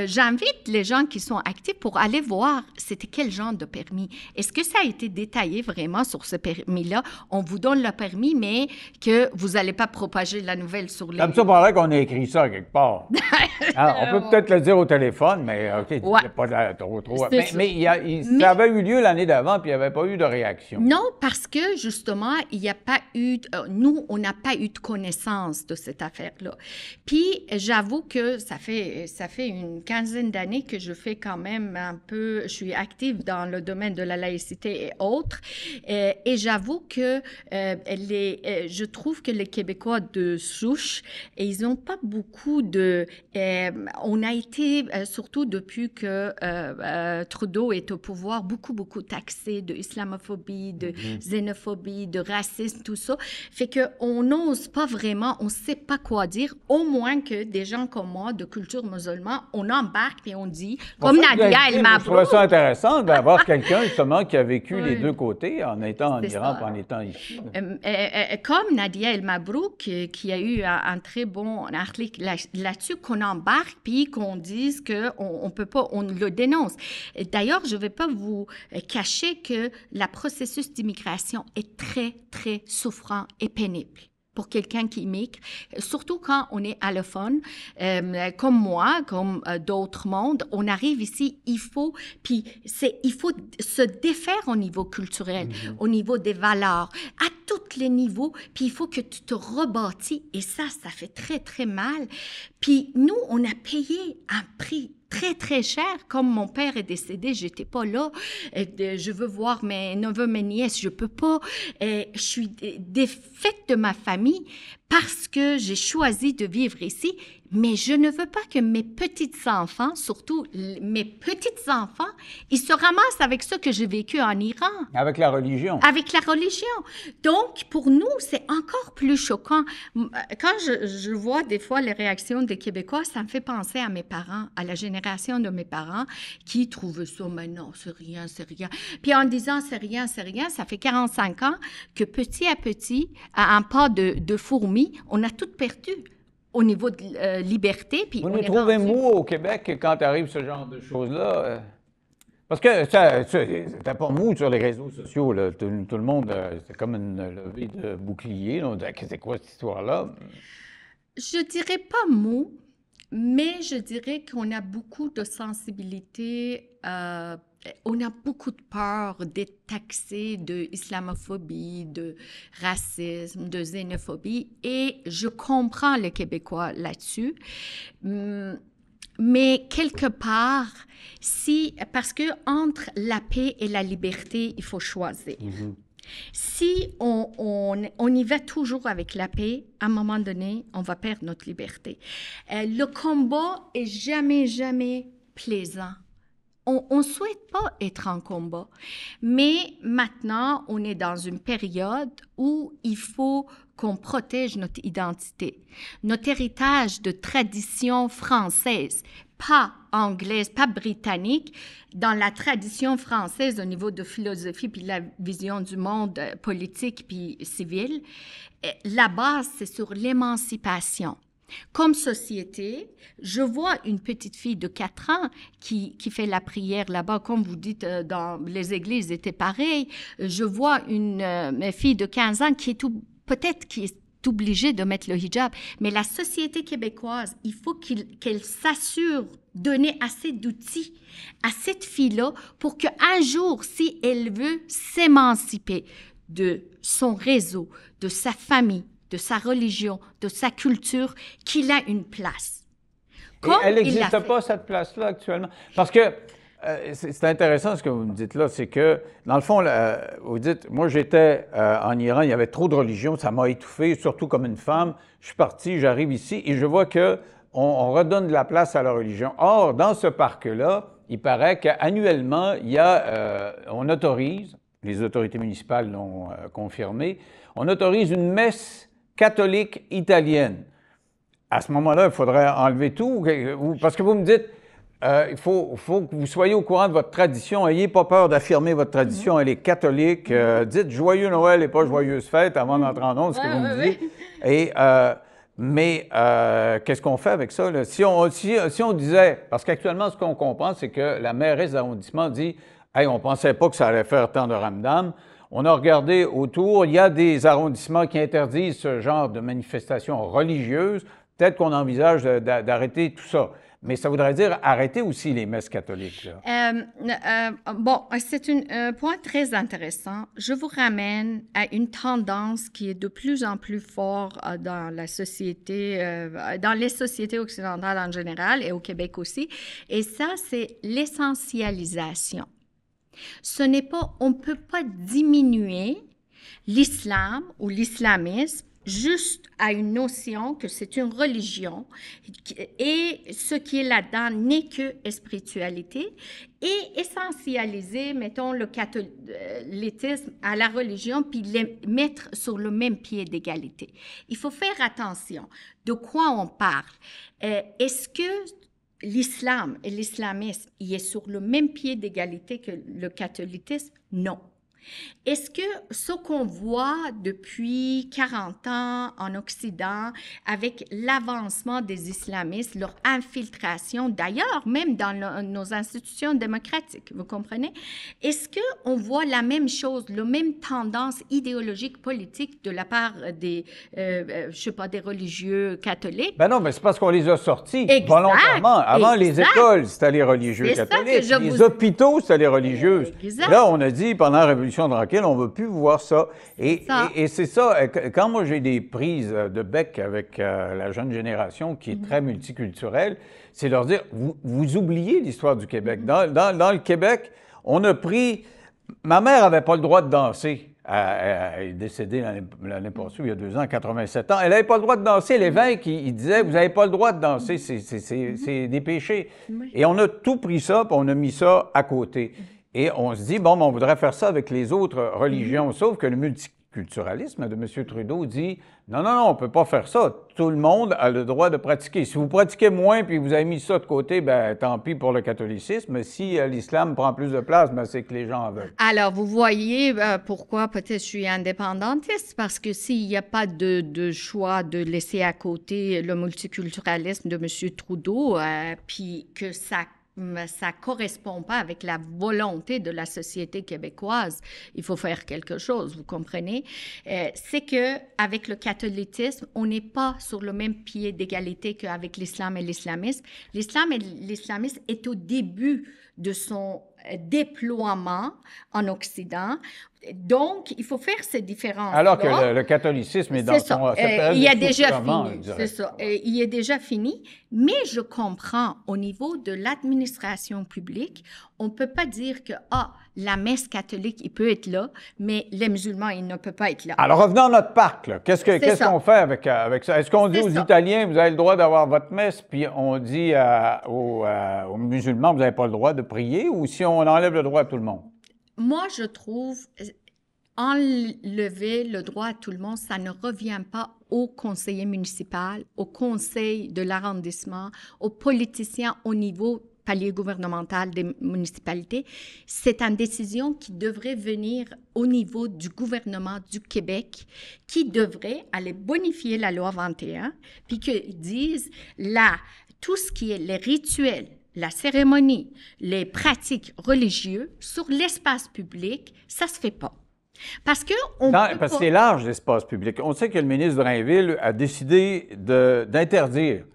j'invite les gens qui sont actifs pour aller voir c'était quel genre de permis. Est-ce que ça a été détaillé vraiment sur ce permis-là? On vous donne le permis, mais que vous n'allez pas propager la nouvelle sur les... Comme ça, il paraît qu'on a écrit ça quelque part. Alors, on peut peut-être le dire au téléphone, mais OK, il n'y a pas trop. Mais ça avait eu lieu l'année d'avant, puis il n'y avait pas eu de réaction. Non, parce que justement, il n'y a pas eu, nous, on n'a pas eu de connaissance de cette affaire-là. Puis, j'avoue que ça fait une quinzaine d'années que je fais quand même un peu, je suis active dans le domaine de la laïcité et autres, et j'avoue que je trouve que les Québécois de souche, ils n'ont pas beaucoup de... on a été, surtout depuis que Trudeau est au pouvoir, beaucoup taxé de islamophobie, de xénophobie, de racisme, tout ça. Fait qu'on n'ose pas vraiment, on ne sait pas quoi dire, au moins que des gens comme moi, de culture musulmane, on embarque et on dit, comme Nadia El Mabrouk. Je trouvais ça intéressant d'avoir quelqu'un, justement, qui a vécu les deux côtés, en étant en Iran et en étant ici. Comme Nadia El Mabrouk, qui a eu un très bon article là-dessus, qu'on embarque, puis qu'on dise qu'on peut pas, on le dénonce. D'ailleurs, je ne vais pas vous cacher que le processus d'immigration est très souffrant et pénible pour quelqu'un qui immigre, surtout quand on est allophone, comme moi, comme d'autres mondes, on arrive ici, il faut se défaire au niveau culturel, au niveau des valeurs, à tous les niveaux, puis il faut que tu te rebâtis, et ça fait très mal. Puis nous, on a payé un prix très cher. Comme mon père est décédé, j'étais pas là. Je veux voir mes neveux, mes nièces, je peux pas. Je suis défaite de ma famille parce que j'ai choisi de vivre ici. Mais je ne veux pas que mes petits-enfants, surtout mes petits-enfants, ils se ramassent avec ce que j'ai vécu en Iran. Avec la religion. Avec la religion. Donc, pour nous, c'est encore plus choquant. Quand je vois des fois les réactions des Québécois, ça me fait penser à mes parents, à la génération de mes parents qui trouvent ça, mais non, c'est rien. Puis en disant c'est rien, ça fait 45 ans que petit à petit, à un pas de fourmi, on a tout perdu. Au niveau de liberté. Puis vous nous trouvez mou au Québec quand arrive ce genre de choses-là? Parce que c'était pas mou sur les réseaux sociaux. Là. Tout le monde, c'est comme une levée de bouclier. Là. On disait, c'est quoi cette histoire-là? Je dirais pas mou, mais je dirais qu'on a beaucoup de sensibilité on a beaucoup de peur d'être taxé d'islamophobie, de racisme, de xénophobie, et je comprends les Québécois là-dessus. Mais quelque part, parce que entre la paix et la liberté, il faut choisir. Si on y va toujours avec la paix, à un moment donné, on va perdre notre liberté. Le combat est jamais plaisant. On ne souhaite pas être en combat, mais maintenant, on est dans une période où il faut qu'on protège notre identité, notre héritage de tradition française, pas anglaise, pas britannique. Dans la tradition française au niveau de philosophie puis la vision du monde politique puis civil, la base, c'est sur l'émancipation. Comme société, je vois une petite fille de 4 ans qui fait la prière là-bas, comme vous dites, dans les églises étaient pareilles. Je vois une fille de 15 ans qui est peut-être qui est obligée de mettre le hijab. Mais la société québécoise, il faut qu'elle s'assure de donner assez d'outils à cette fille-là pour qu'un jour, si elle veut s'émanciper de son réseau, de sa famille, de sa religion, de sa culture, qu'il a une place. Et elle n'existe pas, cette place-là, actuellement? Parce que c'est intéressant ce que vous me dites là, c'est que, dans le fond, vous dites, moi j'étais en Iran, il y avait trop de religions, ça m'a étouffé, surtout comme une femme. Je suis parti, j'arrive ici et je vois qu'on redonne de la place à la religion. Or, dans ce parc-là, il paraît qu'annuellement, on autorise, les autorités municipales l'ont confirmé, on autorise une messe catholique italienne. À ce moment-là, il faudrait enlever tout, parce que vous me dites, il faut que vous soyez au courant de votre tradition, n'ayez pas peur d'affirmer votre tradition, elle est catholique, dites joyeux Noël et pas joyeuse fête avant d'entrer en ondes, ce que vous me dites. Et, mais qu'est-ce qu'on fait avec ça, là? Si on disait, parce qu'actuellement, ce qu'on comprend, c'est que la mairesse d'arrondissement dit, hey, on ne pensait pas que ça allait faire tant de ramdam. On a regardé autour, il y a des arrondissements qui interdisent ce genre de manifestations religieuses. Peut-être qu'on envisage d'arrêter tout ça. Mais ça voudrait dire arrêter aussi les messes catholiques. Bon, c'est un point très intéressant. Je vous ramène à une tendance qui est de plus en plus forte dans la société, dans les sociétés occidentales en général et au Québec aussi. Et ça, c'est l'essentialisation. On ne peut pas diminuer l'islam ou l'islamisme juste à une notion que c'est une religion et ce qui est là-dedans n'est que spiritualité et essentialiser, mettons, le catholicisme à la religion puis les mettre sur le même pied d'égalité. Il faut faire attention de quoi on parle. Est-ce que l'islam et l'islamisme, il est sur le même pied d'égalité que le catholicisme? Non. Est-ce que ce qu'on voit depuis 40 ans en Occident, avec l'avancement des islamistes, leur infiltration, d'ailleurs, même dans nos institutions démocratiques, vous comprenez? Est-ce qu'on voit la même chose, la même tendance idéologique, politique de la part des, je sais pas, des religieux catholiques? Ben non, mais c'est parce qu'on les a sortis volontairement. Avant, les écoles, c'était les religieux catholiques. Les hôpitaux, c'était les religieuses. Là, on a dit, pendant la Révolution tranquille, on ne veut plus voir ça. Et c'est ça, quand moi j'ai des prises de bec avec la jeune génération qui est très multiculturelle, c'est leur dire, vous oubliez l'histoire du Québec. Dans le Québec, on a pris... Ma mère n'avait pas le droit de danser. Elle est décédée l'année passée, il y a 2 ans, 87 ans. Elle n'avait pas le droit de danser. L'évêque, il disait, vous n'avez pas le droit de danser, c'est des péchés. Oui. Et on a tout pris ça, puis on a mis ça à côté. Et on se dit, bon, on voudrait faire ça avec les autres religions, sauf que le multiculturalisme de M. Trudeau dit, non, on ne peut pas faire ça. Tout le monde a le droit de pratiquer. Si vous pratiquez moins puis vous avez mis ça de côté, ben tant pis pour le catholicisme. Mais si l'islam prend plus de place, ben c'est que les gens en veulent. Alors, vous voyez pourquoi peut-être je suis indépendantiste, parce que s'il n'y a pas de choix de laisser à côté le multiculturalisme de M. Trudeau, puis que ça correspond pas avec la volonté de la société québécoise. Il faut faire quelque chose, vous comprenez? C'est que avec le catholicisme, on n'est pas sur le même pied d'égalité qu'avec l'islam et l'islamisme. L'islam et l'islamisme est au début de son déploiement en Occident. Donc, il faut faire ces différences. Alors que le catholicisme est dans son... il est déjà fini. C'est ça. Il est déjà fini. Mais je comprends, au niveau de l'administration publique, on ne peut pas dire que, la messe catholique, il peut être là, mais les musulmans, il ne peut pas être là. Alors, revenons à notre parc, là. Qu'est-ce qu'on fait avec ça? Est-ce qu'on dit aux Italiens, vous avez le droit d'avoir votre messe, puis on dit aux musulmans, vous n'avez pas le droit de prier, ou si on enlève le droit à tout le monde? Moi, je trouve, enlever le droit à tout le monde, ça ne revient pas au conseiller municipal, au conseil de l'arrondissement, aux politiciens au niveau palier gouvernemental des municipalités. C'est une décision qui devrait venir au niveau du gouvernement du Québec, qui devrait aller bonifier la loi 21, puis qu'ils disent, là, tout ce qui est les rituels, la cérémonie, les pratiques religieuses sur l'espace public, ça se fait pas. Parce que c'est large, l'espace public. On sait que le ministre Drainville a décidé d'interdire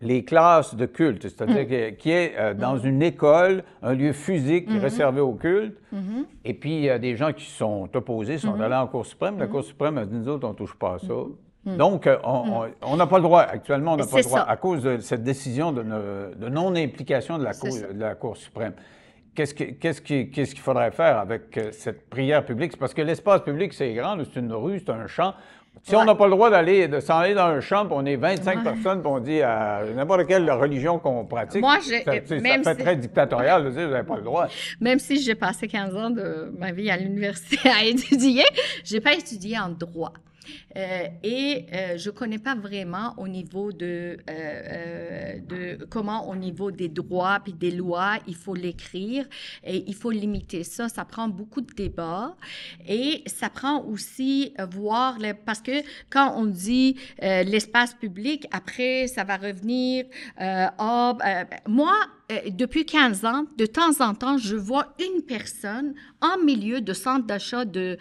les classes de culte, c'est-à-dire qu'il y ait dans une école un lieu physique réservé au culte, et puis il y a des gens qui sont opposés, sont allés en Cour suprême. La Cour suprême a dit, nous autres, on ne touche pas à ça. Donc, on n'a pas le droit, actuellement, on n'a pas le droit, à cause de cette décision de non-implication de la Cour suprême. Qu'est-ce qu'il faudrait faire avec cette prière publique? C'est parce que l'espace public, c'est grand, c'est une rue, c'est un champ. Si on n'a pas le droit de s'en aller dans un champ, puis on est 25 personnes, puis on dit à n'importe quelle religion qu'on pratique, ça fait très dictatorial de dire vous n'avez pas le droit. Même si j'ai passé 15 ans de ma vie à l'université à étudier, je n'ai pas étudié en droit. Je ne connais pas vraiment au niveau de comment, au niveau des droits puis des lois, il faut l'écrire et il faut limiter ça. Ça prend beaucoup de débats et ça prend aussi voir, parce que quand on dit l'espace public, après, ça va revenir, moi, depuis 15 ans, de temps en temps, je vois une personne en milieu de centre d'achat de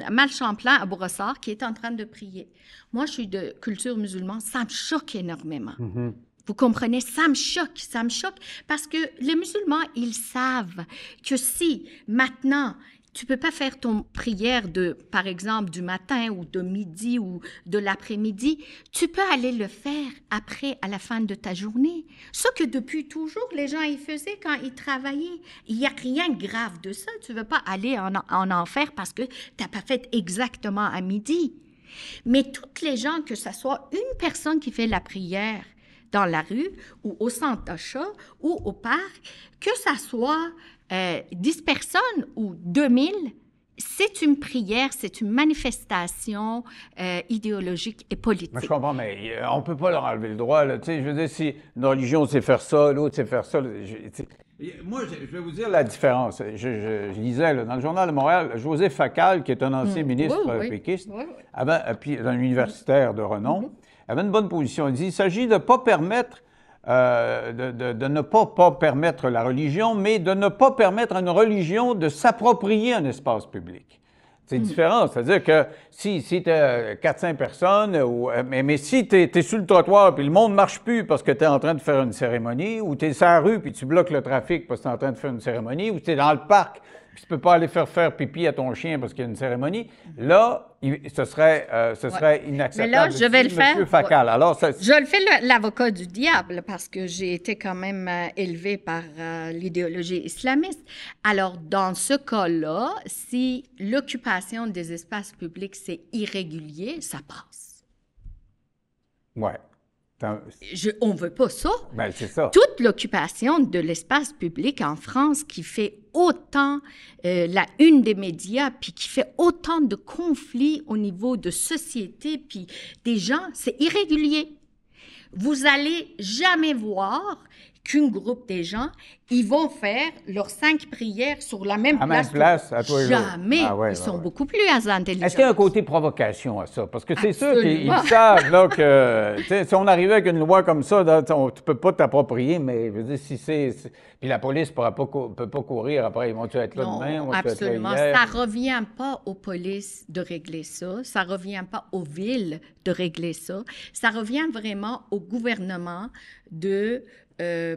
Malchamplain à Brossard qui est en train de prier. Moi, je suis de culture musulmane, ça me choque énormément. Vous comprenez? Ça me choque parce que les musulmans, ils savent que si maintenant, tu ne peux pas faire ton prière par exemple, du matin ou de midi ou de l'après-midi. Tu peux aller le faire après, à la fin de ta journée. Ce que depuis toujours, les gens y faisaient quand ils travaillaient. Il n'y a rien de grave de ça. Tu ne veux pas aller en enfer parce que tu n'as pas fait exactement à midi. Mais toutes les gens, que ce soit une personne qui fait la prière dans la rue ou au centre d'achat ou au parc, que ça soit 10 personnes ou 2000, c'est une prière, c'est une manifestation idéologique et politique. Mais je comprends, mais on ne peut pas leur enlever le droit. Là. Je veux dire, si une religion sait faire ça, l'autre sait faire ça. Moi, je vais vous dire la différence. Je lisais dans le Journal de Montréal, José Facal, qui est un ancien ministre péquiste, puis un universitaire de renom, avait une bonne position. Il dit, il s'agit de ne pas permettre de ne pas permettre la religion, mais de ne pas permettre à une religion de s'approprier un espace public. C'est différent. C'est-à-dire que si tu as 400 personnes, mais si tu es sur le trottoir puis le monde ne marche plus parce que tu es en train de faire une cérémonie, ou tu es sur la rue puis tu bloques le trafic parce que tu es en train de faire une cérémonie, ou tu es dans le parc puis tu ne peux pas aller faire pipi à ton chien parce qu'il y a une cérémonie, là, ce serait inacceptable. Mais là, je vais le faire. Facal. Alors, je le fais l'avocat du diable parce que j'ai été quand même élevée par l'idéologie islamiste. Alors, dans ce cas-là, si l'occupation des espaces publics, c'est irrégulier, ça passe. Oui. On ne veut pas ça. Ben, c'est ça. Toute l'occupation de l'espace public en France qui fait autant la une des médias, puis qui fait autant de conflits au niveau de société, puis des gens, c'est irrégulier. Vous allez jamais voir qu'un groupe des gens, ils vont faire leurs 5 prières sur la même place. Même place, à toi et jamais. Ils sont beaucoup plus intelligents. Est-ce qu'il y a un côté provocation à ça? Parce que c'est sûr qu'ils savent là, que si on arrivait avec une loi comme ça, tu ne peux pas t'approprier, mais je veux dire, puis la police ne peut pas courir après, ils vont-tu être là demain? Non, absolument. Ça ne revient pas aux polices de régler ça. Ça ne revient pas aux villes de régler ça. Ça revient vraiment au gouvernement de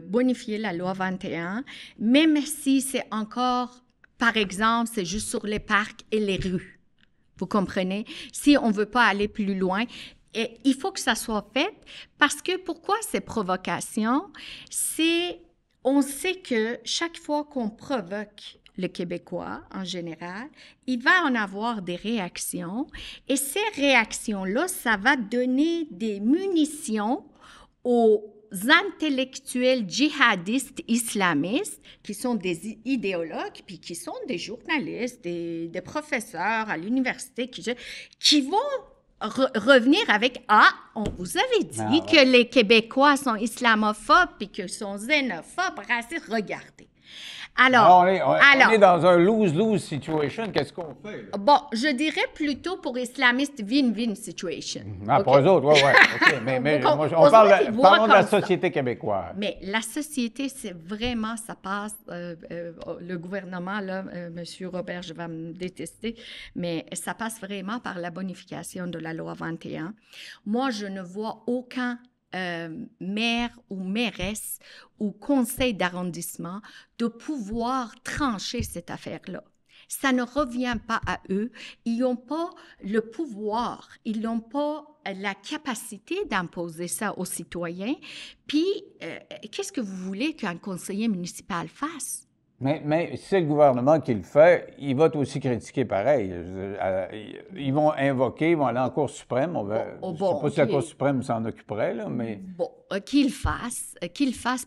bonifier la loi 21, même si c'est encore, par exemple, c'est juste sur les parcs et les rues. Vous comprenez? Si on ne veut pas aller plus loin, et il faut que ça soit fait parce que pourquoi ces provocations? On sait que chaque fois qu'on provoque le Québécois en général, il va en avoir des réactions et ces réactions-là, ça va donner des munitions aux intellectuels djihadistes islamistes qui sont des idéologues puis qui sont des journalistes, des professeurs à l'université qui vont revenir avec « Ah, on vous avait dit que les Québécois sont islamophobes puis que sont xénophobes, racistes, regardez. » Alors, on est dans un lose-lose situation. Qu'est-ce qu'on fait? Là? Bon, je dirais plutôt pour islamistes win-win situation. Ah, okay. Pour eux autres, oui, OK. Mais parlons de la société québécoise. Mais la société, c'est vraiment, ça passe, le gouvernement, là, M. Robert, je vais me détester, mais ça passe vraiment par la bonification de la loi 21. Moi, je ne vois aucun maire ou mairesse ou conseil d'arrondissement de pouvoir trancher cette affaire-là. Ça ne revient pas à eux. Ils n'ont pas le pouvoir, ils n'ont pas la capacité d'imposer ça aux citoyens. Puis, qu'est-ce que vous voulez qu'un conseiller municipal fasse? Mais si c'est le gouvernement qui le fait, il va aussi critiquer pareil. Ils vont invoquer, ils vont aller en Cour suprême. Je ne sais pas si la Cour suprême s'en occuperait, là, mais... Bon, qu'il fasse,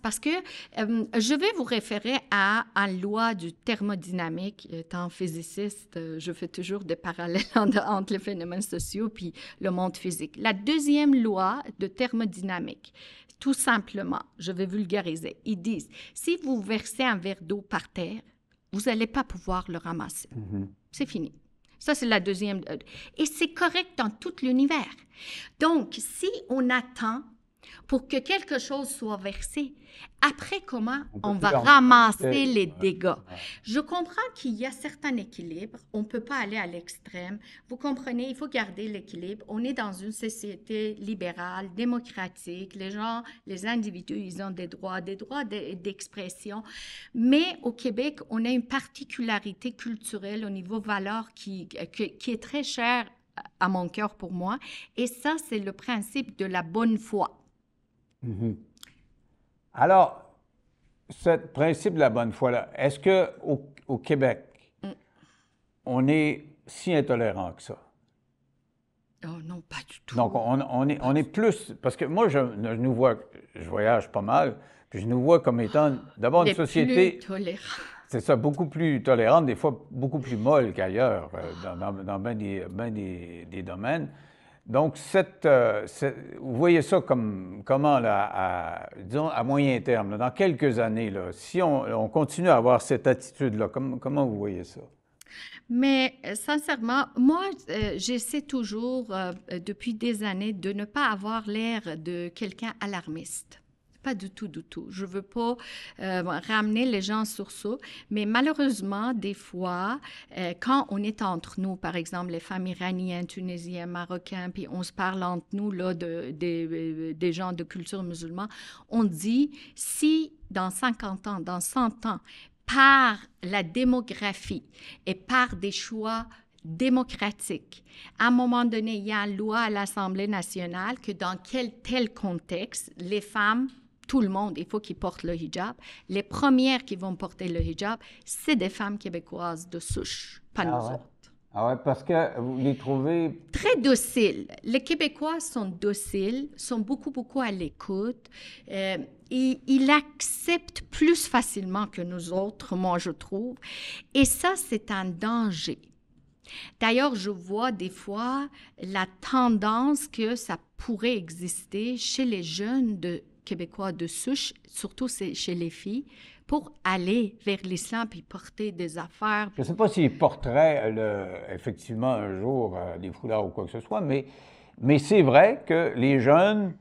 parce que je vais vous référer à une loi du thermodynamique. Étant physiciste, je fais toujours des parallèles entre les phénomènes sociaux puis le monde physique. La deuxième loi de thermodynamique, tout simplement, je vais vulgariser, ils disent, si vous versez un verre d'eau par terre, vous n'allez pas pouvoir le ramasser. Mm-hmm. C'est fini. Ça, c'est la deuxième. Et c'est correct dans tout l'univers. Donc, si on attend pour que quelque chose soit versé, après comment on va ramasser les dégâts? Je comprends qu'il y a certains équilibres. On ne peut pas aller à l'extrême. Vous comprenez, il faut garder l'équilibre. On est dans une société libérale, démocratique. Les gens, les individus, ils ont des droits d'expression. Mais au Québec, on a une particularité culturelle au niveau valeur qui est très chère à mon cœur pour moi. Et ça, c'est le principe de la bonne foi. Mm-hmm. Alors, ce principe de la bonne foi-là, est-ce qu'au Québec, on est si intolérant que ça? Oh non, pas du tout. Donc, on est plus... Parce que moi, je nous vois... Je voyage pas mal, puis je nous vois comme étant d'abord une société... Plus tolérante. C'est ça, beaucoup plus tolérante, des fois beaucoup plus molle qu'ailleurs, dans bien des domaines. Donc, vous voyez ça comment, là, disons, à moyen terme, là, dans quelques années, là, si on continue à avoir cette attitude-là, comment vous voyez ça? Mais sincèrement, moi, j'essaie toujours, depuis des années, de ne pas avoir l'air de quelqu'un alarmiste. Pas du tout, du tout. Je ne veux pas ramener les gens sur ça, mais malheureusement, des fois, quand on est entre nous, par exemple, les femmes iraniennes, tunisiennes, marocaines, puis on se parle entre nous, là, des gens de culture musulmane, on dit, si dans 50 ans, dans 100 ans, par la démographie et par des choix démocratique. À un moment donné, il y a une loi à l'Assemblée nationale que dans tel contexte, les femmes, tout le monde, il faut qu'ils portent le hijab. Les premières qui vont porter le hijab, c'est des femmes québécoises de souche, pas nous autres. Ah ouais, parce que vous les trouvez... Très dociles. Les Québécois sont dociles, sont beaucoup à l'écoute. Ils acceptent plus facilement que nous autres, moi, je trouve. Et ça, c'est un danger. D'ailleurs, je vois des fois la tendance que ça pourrait exister chez les jeunes Québécois de souche, surtout chez les filles, pour aller vers l'islam et porter des affaires. Je ne sais pas s'ils porteraient effectivement un jour des foulards ou quoi que ce soit, mais c'est vrai que les jeunes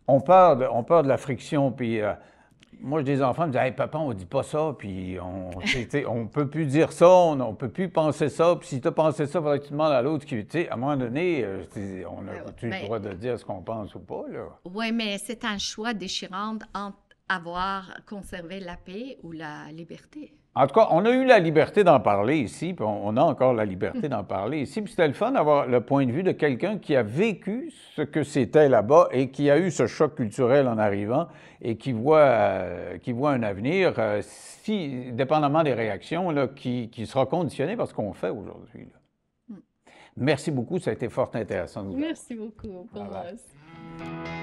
ont peur de la friction. Puis moi, j'ai des enfants qui me disent « Hey, papa, on ne dit pas ça, puis on ne peut plus dire ça, on ne peut plus penser ça, puis si tu as pensé ça, il faudrait que tu demandes à l'autre qui, tu sais, à un moment donné, on a le droit de dire ce qu'on pense ou pas, là. » Oui, mais c'est un choix déchirant entre avoir conservé la paix ou la liberté. En tout cas, on a eu la liberté d'en parler ici, puis on a encore la liberté d'en parler ici. Puis c'était le fun d'avoir le point de vue de quelqu'un qui a vécu ce que c'était là-bas et qui a eu ce choc culturel en arrivant et qui voit un avenir, si, dépendamment des réactions, là, qui sera conditionné par ce qu'on fait aujourd'hui. Merci beaucoup, ça a été fort intéressant. Merci beaucoup pour moi aussi.